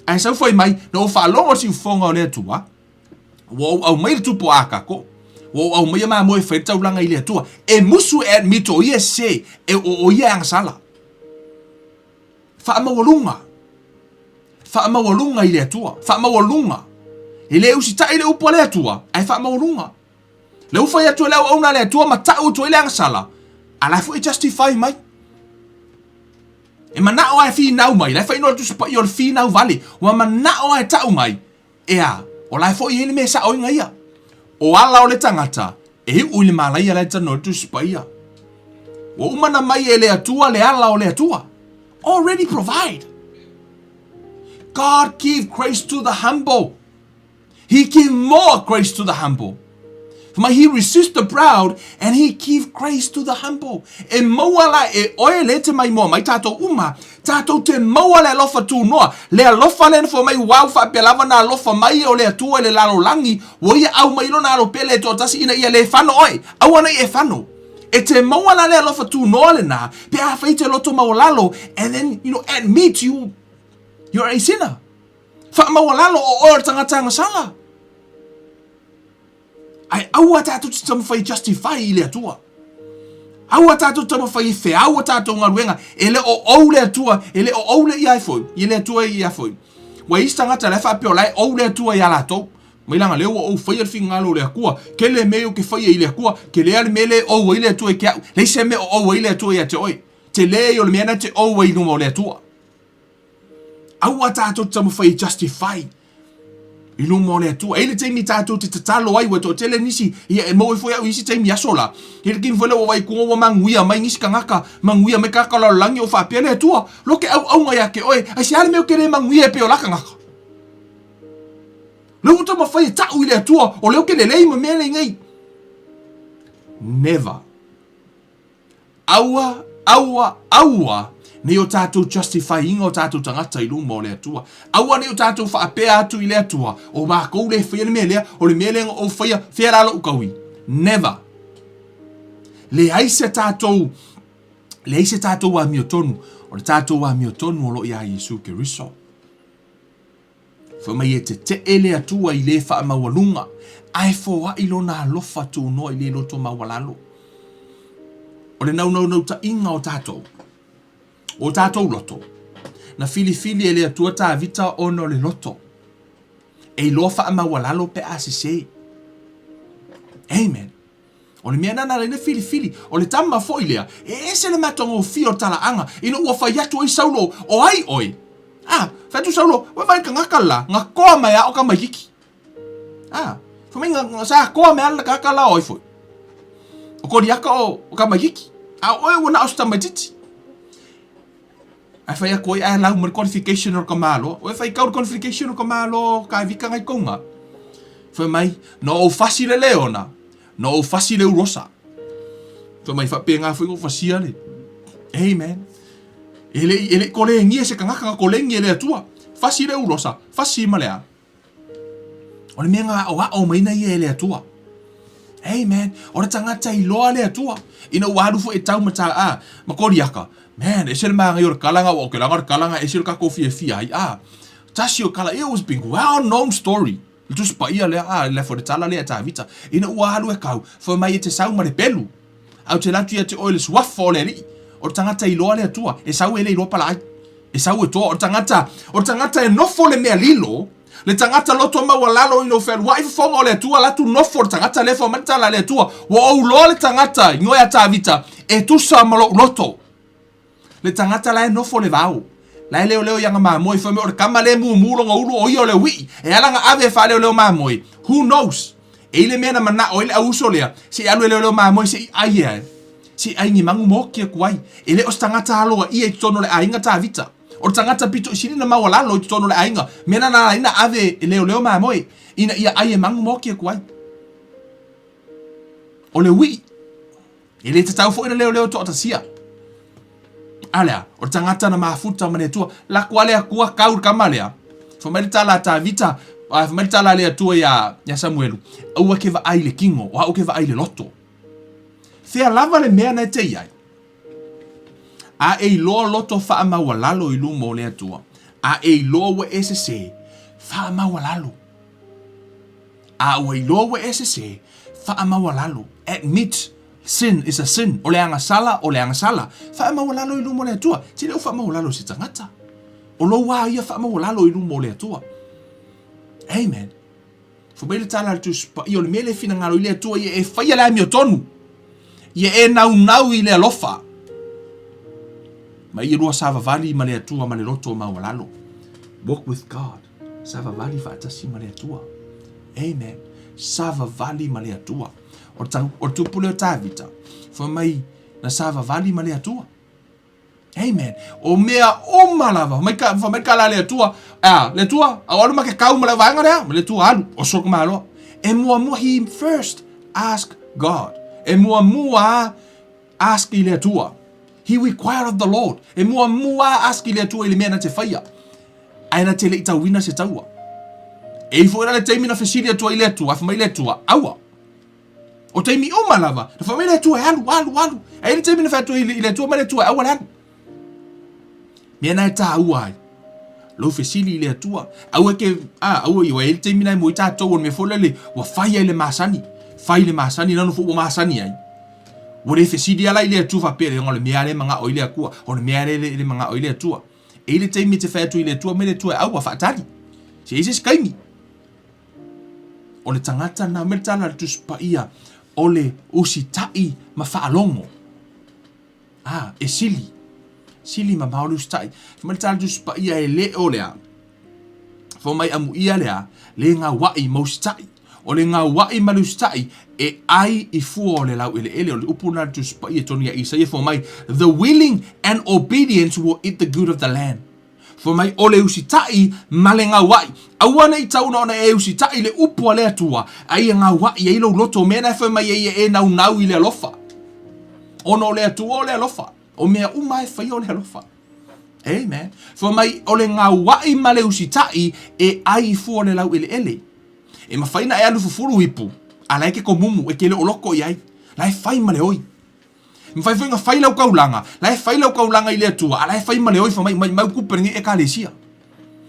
A sau whai mai, na o whaalongo si ufonga o le atua, wo au mai le tupu a kako, wo au mai maa moe whaitau langa I le atua, e musu e admito o ia se, e o ia ang sala. Whaamawalunga I le atua. Whaamawalunga. I le usita I le upo le atua. Ai whaamawalunga. Le ufa I atua leo auna le atua ma tau to I le angasala. A lai fu I justify mai. E manao ai whinau mai. Lai whainora tu sipa I o le whinau vale. Wa manao ai tau mai. E a. O lai fu I hene me sa oinga ia. O ala o le tangata. E hui le malai ala tanora tu sipa ia. O umana mai e le atua le ala o le atua. Already provide. God give grace to the humble. He give more grace to the humble. He resists the proud and he give grace to the humble. E mawala e oe le te mai moa mai tato uma. Tato te mawala lofa tu noa. Le alofa le nfo mai wau fa pelava na alofa mai o le atua le lalo langi. Wo ia au mai lo na alo pele to tasi ina ia le fano oe. Awana I e fano. E te mawala le alofa tu noa le na. Pe a whaite loto mawalalo. And then, admit you're a sinner. Wha mawalalo o oe tangata sala. Ai aua tātou te tama whai justify I le atua. Aua tātou tama whai whea, aua tātou ngaruenga, e le o ou le atua, e le o ou le I foi, I le atua I a foi. Wa istangata le whapeo lai ou le atua I ala tau. Mailanga leo o whai alfi ngalo le akua, ke le meo ke whai I le akua, ke le ale mele o I le atua I ke au, le se me o I le atua I a te oi. te le o le mea te o i lunga o le atua. Aua tātou tamu whai justify i lunga o le atua. Ele teimi tātou te tatalo ai wato tele nisi ia e mo foi au isi teimi asola. Ele kin foi le wai kungo wa manguia mai ngisi kangaka manguia me kakala langi o whapea le atua. Loke au ngai ake oe ai si ale meo kere manguia pe o laka ngaka. Le uta ma whai tau i le atua o leo ke le lei ma mele ngai. Never. Aua ne o tātou justify inga o tātou tangata i lunga o le atua. Aua ne o tātou whaapea atu i le atua o mākou le whaia le melea o le melea o whaia whaerala ukawi. Never. Le aise tātou wa miotonu o le tātou wa miotonu o lo ia Yesu Keriso. Whamai e te ele atua i le wha mawalunga ai fo i lona alofa tu no i le loto mawalalo. O le nau ta inga o tātou. O tātou loto. Na fili e le atua tā vita ono le loto. E lofa ama walalo pe asise. Amen. O le mea nana le fili. O le tama foi lea. E ese le matonga o fio tala anga. Ino ua whaiatu i saulo o ai oi. Whaitu saulo. Wa vai ka ngakala. Nga koa mai a o ka maikiki. Whamai nga sa koa mea la kakala oi foi. O kori aka o ka maikiki. Oe wana austa maititi. Ai whai a koi ai lau mar qualification o ka malo. Oe whai kaur qualification o ka malo ka vika ngai konga. Whai mai, no o fasi le leona. No o fasi le urosa. Whai mai whape ngā whingo fasia le. Amen. Ele kole ngie se kangaka kole ngie le atua. Fasi le urosa. Fasi malea. O le mea ngā o maina i le atua. Amen. O le tangata i loa le atua. Ina warufu e tau mata makori aka. Man, e sele maa ngai o kalanga o ke langa kalanga e sele ka kofi fia ai tasi o kala it was big well known story. Just pa ia le for tala le ta vita. Ina waru e kau fo mai te sau mare pelu. Au te latu ia te oil swaf o le ri. O tangata i loa le atua e sau ele i loa pala ai. E sau e to o tangata e nofo le mea lilo. Le tangata loto mawalalo ino fel wa ifonga o le atua latu nofo le tangata le fo mantala le atua wa o lo le tangata ngoia ta vita e tu sa malo loto le tangata la nofo le vau la leo yanga mamoi fo me o kama le mulo ngulu o yo le wi e ala nga ave fa leo mamoi who knows e le mena mana o le auso le si alu leo mamoi si ai si ai ni mangu moki kwai e le o tangata alo i e tono le ainga ta vita o tangata pito sini na mawalalo i tono le ainga mena na ina ave leo mamoi ina ia ai mangu moki kwai o le wi e le tau fo ina leo to tasia alea o tangata na mafuta mane tua la kwale akua kaur kamalea fo mai tala ta vita fo mai tala le tua ya Samuelu o ke va ai le kingo o ke va ai le loto fea lava le mea na te iai a e lo loto fa ama walalo i lu mo le tua a e lo we ese fa ama walalo a we lo we ese fa ama walalo admit sin is a sin. O le anga sala. Fa mawalalo i lumo le atua. Tile o fa mawalalo si tangata. O lo wa ia fa mawalalo i lumo le atua. Amen. Fo bele tala tu spa i o le mele fina ngalo i le atua i e whaia la mi o tonu. I e nau i le alofa. Ma i rua sava vali ma le atua ma le loto mawalalo. Walk with God. Sava vali fa atasi ma le atua. Amen. Sava vali ma le atua. O tupule o tāvita. Fo mai na sava vali ma le atua. Amen. O mea o malava. Fo mai ka la le atua. Le atua. A walu ma ke kau ma le vanga rea. Ma le atua alu. O soka ma aloa. E mua he first ask God. E mua ask i le atua. He required of the Lord. E mua ask i le atua i le mea na te whaia. Aina te le i tau wina se taua. E fo ina le teimi na fesiri atua i le atua. Fo mai le atua. Aua. O teimi o malava. Na fa mele tu alu. Ai le teimi na fa tu ile tu mele tu awalan. Me na ta uai. Lo fesili ile tu. Awe ke awe i ile teimi na mo ta to me folele wa faia ile masani. Fai le masani na no fu masani ai. Wo le fesili ala ile tu fa pele ngole me ale manga o ile akua. O me ale ile manga o ile tu. E ile teimi te fa tu ile tu mele tu awa fa tali. Se ise skaimi. O le tangata na mertala tu spa ia. Ole usitai ma whaalongo. E sili. Sili mamau le ustai. Fo mai tala tusi pa ia e le o lea. Fo mai amu ia lea. Le ngā wai mau ustai. O le ngā wai ma le ustai. E ai I fua o le lau ele. O le upuna tusi pa ia toni a Isaia. Fo mai, the willing and obedience will eat the good of the land. Fo mai o le usitai ma le ngā wai. Aua nei tauna ona e usitai le upu a le atua. Ai ngā wai e ilo loto mena fo mai e nau nau I le alofa. Ono le atua o le alofa. O mea uma e whai o le alofa. Amen. Fo mai o le ngā wai ma le usitai e ai fua le lau ele. E mawhaina e alu fufuru ipu. A lai ke ko mumu e ke le oloko I ai. Lai whai ma le oi. Mwhai whainga whai lau kaulanga. Lai whai lau kaulanga I le atua. A lai whai ma le oi. Fo mai mau kuperengi e ka le sia.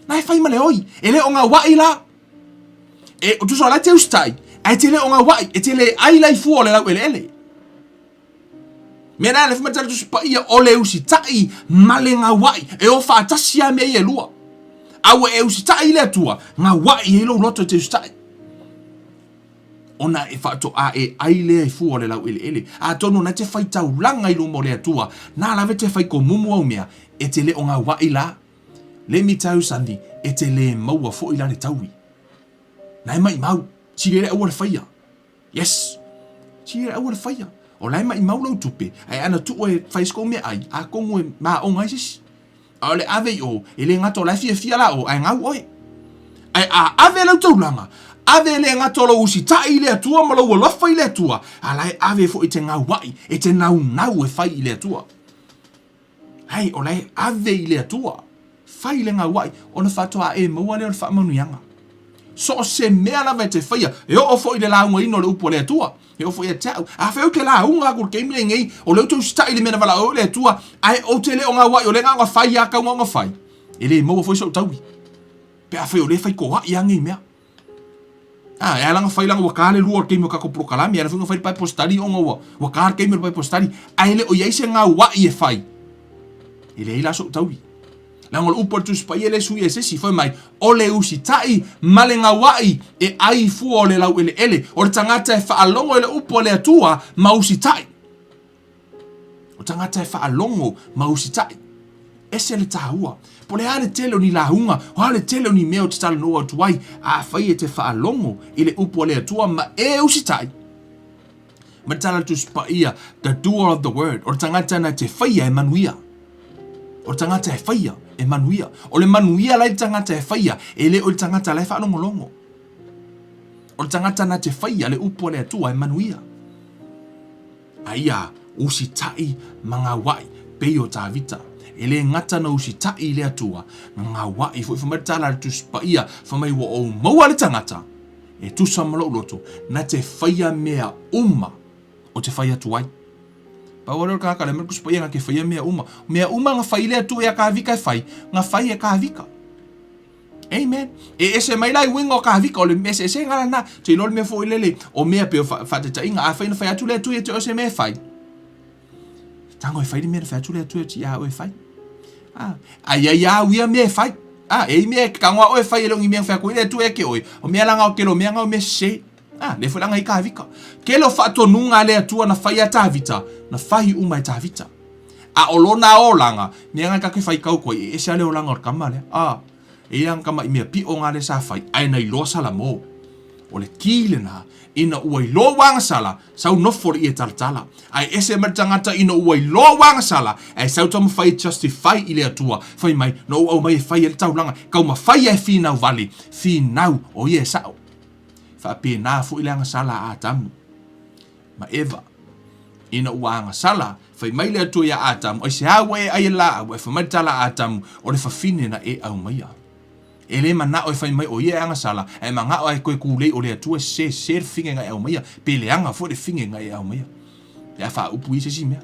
Lai whai ma le oi. E le o ngā wai la. E o tuso lai te ustai. Ai te le o ngā wai. E te le ai lai fua o le lau ele. Mena le fumata tu pa ia ole usitai male ngā wai e o whātasia me I e lua. Awe e usitai le atua ngā wai e lo loto te usitai. Ona e whāto a e aile e fu ole lau ele. A tono na te whai tau langa I lo mo le atua. Nā lawe te whai ko mumu au mea e te le o ngā wai la. Le mi tau sandi e te le maua fo I la le taui. Nai mai mau. Chirere au le whaia. Yes. Chirere au le whaia. O lai mai maulau tupe, ai ana tu e whaisko mea ai, a kongu e maa o ngaisis. A ole ave o, e le ngato lai fia la o, ai ngau oe. Ai a ave lau taulanga, ave le ngato lau usi ta I le atua, ma lau alofa I le atua, a lai ave fo I te ngau wai, e te nau e whai I le atua. Ai, o lai ave I le atua, whai le ngau wai, o na whatoa e maua le o le whaamanuianga. So se mea la te whaia, e o fo I le launga ino le upo le atua. E o fo ia tau. A wheu ke la unga kur keimi le ngei. O leo tau stai le mena wala o le atua. Ai o te le o ngā wai o le ngā whai a kau ngā whai. E le maua fo iso taui. Pe a wheu le whai ko wai a ngei mea. E alanga whai langa wakale lua o keimi o kako prokalami. E na whenga whai pai postari o ngā wakare keimi o pai postari. Ai le o iaise ngā wai e whai. E le ila so taui. Lango le upo tu spai ele sui e sesi foi mai o le usitai male ngā wai e ai fu o le lau ele o le tangata e whaalongo ele upo le atua ma usitai o tangata e whaalongo ma usitai ese le tahua po le ale tele o ni lahunga o ale tele o ni meo te tala noa tuai a whai e te whaalongo ele upo le atua ma e usitai ma tala tu spai the doer of the word o le tangata na te whaia e manuia o le tangata e whaia e manuia. O le manuia lai tangata e whaia, e le o le tangata lai whaanongolongo. O le tangata na te whaia le upo le atua e manuia. Aia, usitai mga wai, pei o tāvita. E le ngata na usitai le atua, ngā wai, fo i whamatala le tuspaia, whamai wa o maua le tangata, e tusa malo loto, na te whaia mea uma, o te whaia tuai. Pa wala ka ka le merkus pa ia ke faia mea uma nga faile atu e ka vika fai nga fai e ka vika amen e ese mai lai wingo ka vika o le mese se ngala na te lol me fo ilele o mea pe fa te inga a fai na fai atu le atu e te o se me fai tango e fai me fai atu le atu e ti a o e fai ai wi me fai e me ka ngwa o e fai lo ngi me fai ko le atu e ke o me langa o ke lo me nga o me se le fulanga I ka vika ke lo fa to nunga le atu na fai ata vita na fahi uma e tawita. A olona o langa, ni anga kake whai kau koe, e se ale o langa o kama le. E anga kama I mea pi o ngā le sa whai, ai nei loa sala mō. O le kīle na, ina ua I loa wanga sala, sau nofori I e talatala. Ai ese martangata ina ua I loa wanga sala, ai sau tamu whai justify I le atua, whai mai, no au mai e whai e tau langa, kau ma whai e whinau vali, whinau o ie sao. Wha pe nā fu I le anga sala a tamu. Ma eva, ina uanga sala fai mai le atu ia atamu ai se hawa e ai la e fa matala atamu o le fafine na e au mai e le mana o fai mai o ia anga sala e manga o ai koe kule o le atu se finge ngai au mai pe le anga fo le finge ngai au mai ya fa upu I se si mea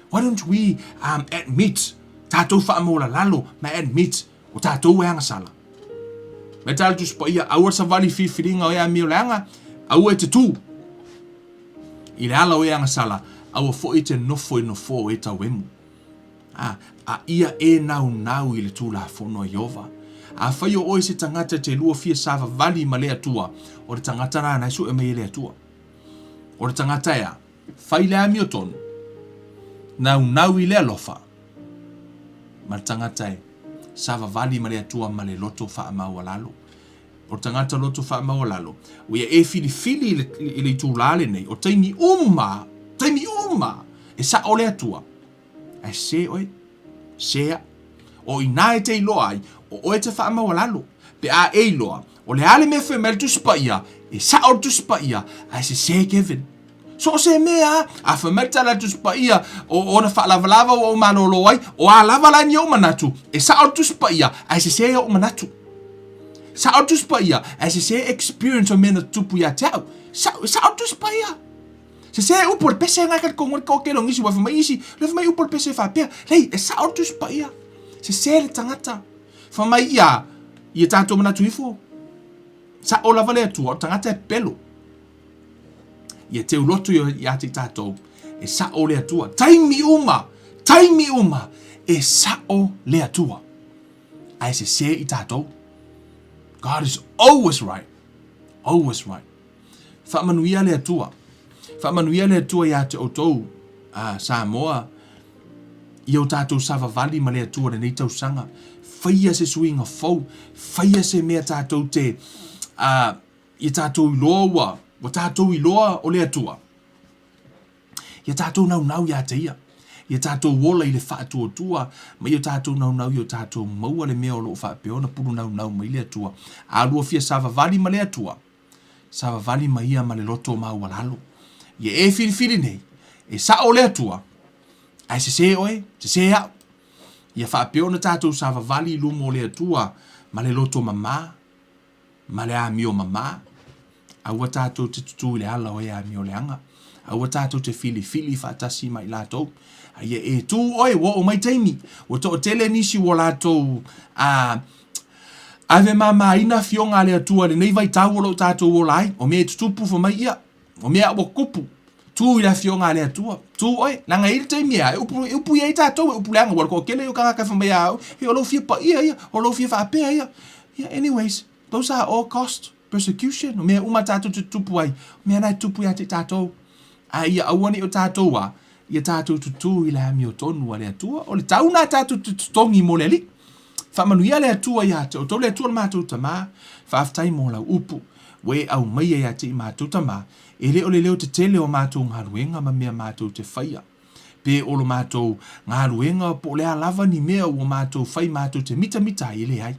why don't we admit tatou fa mo la lalo ma admit o tatou anga sala metal tu spoia au sa vali filinga o ia mi langa au e te tu I le ala o anga sala au fo I te nofo e tauemu. A ia e nau I le tūla fono Iova. A whai o oi se tangata te lua fia sava vali ma le atua, o le tangata rā nai su e mei le atua. O le tangata ea, whai le ami o tonu, nau I le alofa, ma tangata e sava vali ma le atua ma le loto fa mau lalo. O tangata loto fa mau lalo. O ia e fili i le tūlale nei. O taimi uma. E sa o le atua. Ai se oi. Sea. O ina e te iloa ai. O oe te fa mau lalo. Pe a e iloa. O le ale me fe mel tu spaia. E sa o tu spaia. Ai se Kevin. So se mea, a whameta la tuspaia, o na whalavalava o malolo ai, o a lava la ni o manatu, e sa o tuspaia, ai se o manatu. Sa o tuspaia, ai se experience o mena tupu ya tau, sa o tuspaia. Se upo le pese ngaka kongo ke lo ngisi wa famaisi, le famai upo le pese fa pea, lei, e sa o tuspaia. Se le tangata, famai ia tato manatu ifo. Sa o lava le atua, tangata e pelo. Ia te ulotu ia te tātou, e sa o le atua. Taimi uma, e sa o le atua. Ai se i tātou. God is always right. Whamanuia le atua. Ia te otou. Samoa. Ia o tātou sava vali ma le atua le nei tau sanga. Faia se suinga fau. Faia se mea tātou te. Ia tātou iloa. Wa tātou iloa o le atua. Ia tātou nau ia te ia. Ia tātou wola i le whaatua. Ma ia tātou nau ia tātou maua le mea o lo whaapeo na puru nau ma i le atua. Alua fia sava vali ma le atua. Sava vali ma ia ma le loto maua lalo. Ia e fili nei. E sa o le atua. Ai se oe, se au. Ia whaapeo na tātou sava vali lumo o le atua. Ma le loto mama. Ma le amio mama. Aua tātou te tutu le ala o ea mi o le anga. Aua tātou te fili whaatasi mai lātou. Ia e tū oe wo o mai taimi. O to o tele nisi wo lātou. Ave mama ina fionga le atua le nei vai tau o lo tātou o lai. O mea tutupu fa mai ia. O mea o kupu. Tū i la fionga le atua. Tū oe. Nanga ili taimi ia. Upu ia i tātou. Upu le anga. Wala kele o kanga kai whamai au. O lo fia pa ia. O lo fia whaapea ia. Anyways. Those are all cost. Persecution, o mea uma tātou te tupu ai, o mea nai tupu ia te tātou. Ia auani o tātou a, ia tātou tutu i le hami o tonu a le atua, o le tauna tātou tutongi mo le li. Whamanuia le atua ia te, o tau le atua le mātou tamā, whaaftai mo lau upu, we au maia ia te i mātou tamā, e le o le leo te tele o mātou ngaruenga ma mea mātou te whaia. Pe o lo mātou ngaruenga po le alava ni mea o mātou whai mātou te mita i le ai.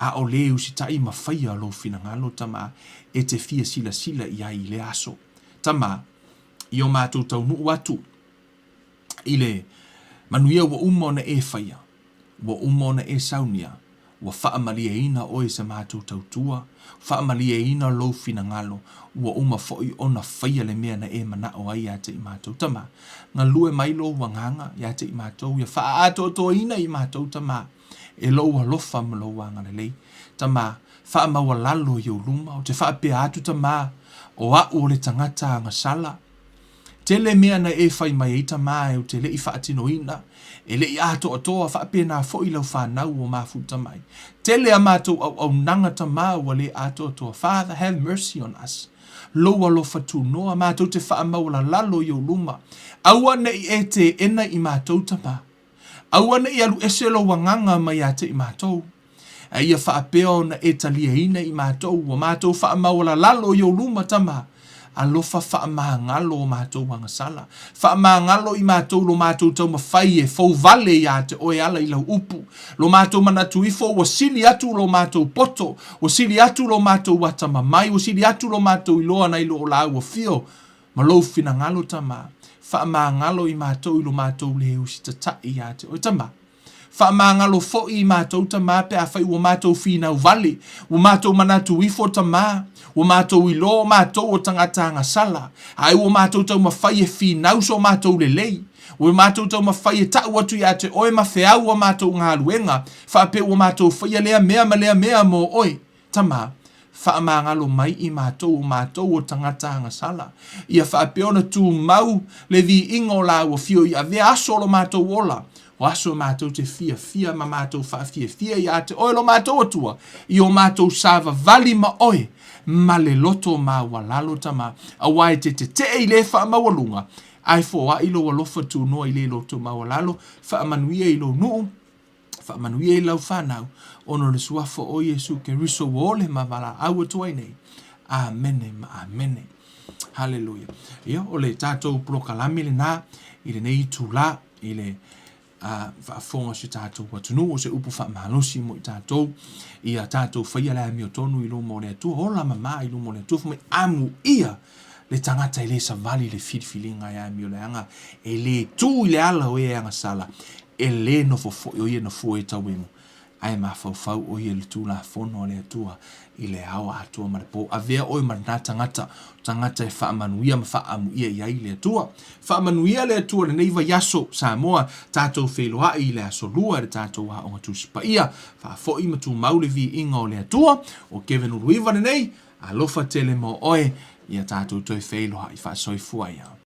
A o leu si tai ma whaia lo fina ngalo tama e te fia sila i ai le aso. Tama, i o mātou tau nuu atu. I le manuia wa umona e whaia, wa umona e saunia, wa whaamalia ina oe sa mātou tau tua, whaamalia ina lo fina ngalo, wa uma foi ona whaia le mea na e mana o ai a te i mātou tama. Ngā lue mailo wa nganga i a te i mātou, ia wha ato to ina i mātou tama. E loa lofa ma loa ngana lei. Tama, wha maua lalo i o luma, o te wha pia atu tama, o au o le tangata anga sala. Tele mea na e whai mai eita mai, o te lei wha atino ina, e lei ato atoa, wha pia nā fo i lau whanau o mafu tamai. Tele a mātou au nanga tama, o le ato atoa. Father, have mercy on us. Loa lofa tu noa, mātou te wha maua lalo i o luma. Aua nei e te ena i mātou tama. Awana i alu eselo wanganga mai a te i mātou. A ia whaapeo na e talia ina i mātou. Wa mātou whaamawala lalo i o luma tama. A lofa whaamahangalo o mātou wangasala. Whaamahangalo i mātou lo mātou tau mawhai e fau vale i a te oe ala i lau upu. Lo mātou manatu ifo wa sili atu lo mātou poto. Wa sili atu lo mātou watama mai. Wa sili atu lo mātou iloa na ilo o lau o fio. Ma lo fina ngalo tama. Whaamangalo i mātou i lo mātou leo si tatai a te o tama. Whaamangalo fo i mātou tama pe a whai ua mātou whina u vale. Ua mātou manatu ifo tama. Ua mātou i lo mātou o tangatanga sala. Ai ua mātou tau mawhai e whina uso mātou le lei. Ua mātou tau mawhai e tau atu i a te oe mawheau ua mātou ngā luenga. Whaape ua mātou whai a lea mea mo oe. Tama. Whaamangalo mai i mātou o tangata anga sala. Ia whaapeona tū mau le vi ingo la ua fio i a vea aso lo mātou ola. O aso mātou te fia ma mātou fia i a te oe lo mātou atua. I o mātou sava vali ma oe. Ma le loto ma walalo tama. A wae te i le whaamawalunga. Ai fo a ilo alofa tū noa i le loto ma walalo. Whaamanuia ilo nuu. Whaamanuia I lau whanau, ono le suafo o Yesu ke riso o le mawala au atua nei. Amene ma amene. Hallelujah. Ia, o le tātou prokalami le nā, I le nei tūla, I le whaafonga si tātou watunu, o se upu whaamalosi mo I tātou, ia tātou whaia lea mio tonu I lumo le atua, hola mama I lumo le atua, fumai amu ia, le tangata I le savali le whiriwhiringa ia mio le anga, e le tū I le ala o e anga sala, e le no fo o ia no fo e tawemu, ai ma fau o ia le tū la fono le atua, I le awa atua marapo, a vea oi marana tangata e whaamanuia ma whaamuia I ai le atua. Whaamanuia le atua le neiva yaso Samoa, tātou wheloa I le aso lua, le tātou wa o ngatu sipaia, whaafo I matu maule vi inga o le atua, o Kevin Uruiva nei, alofa tele mo oe, ia tātou toi wheloa I whaasoifua ia.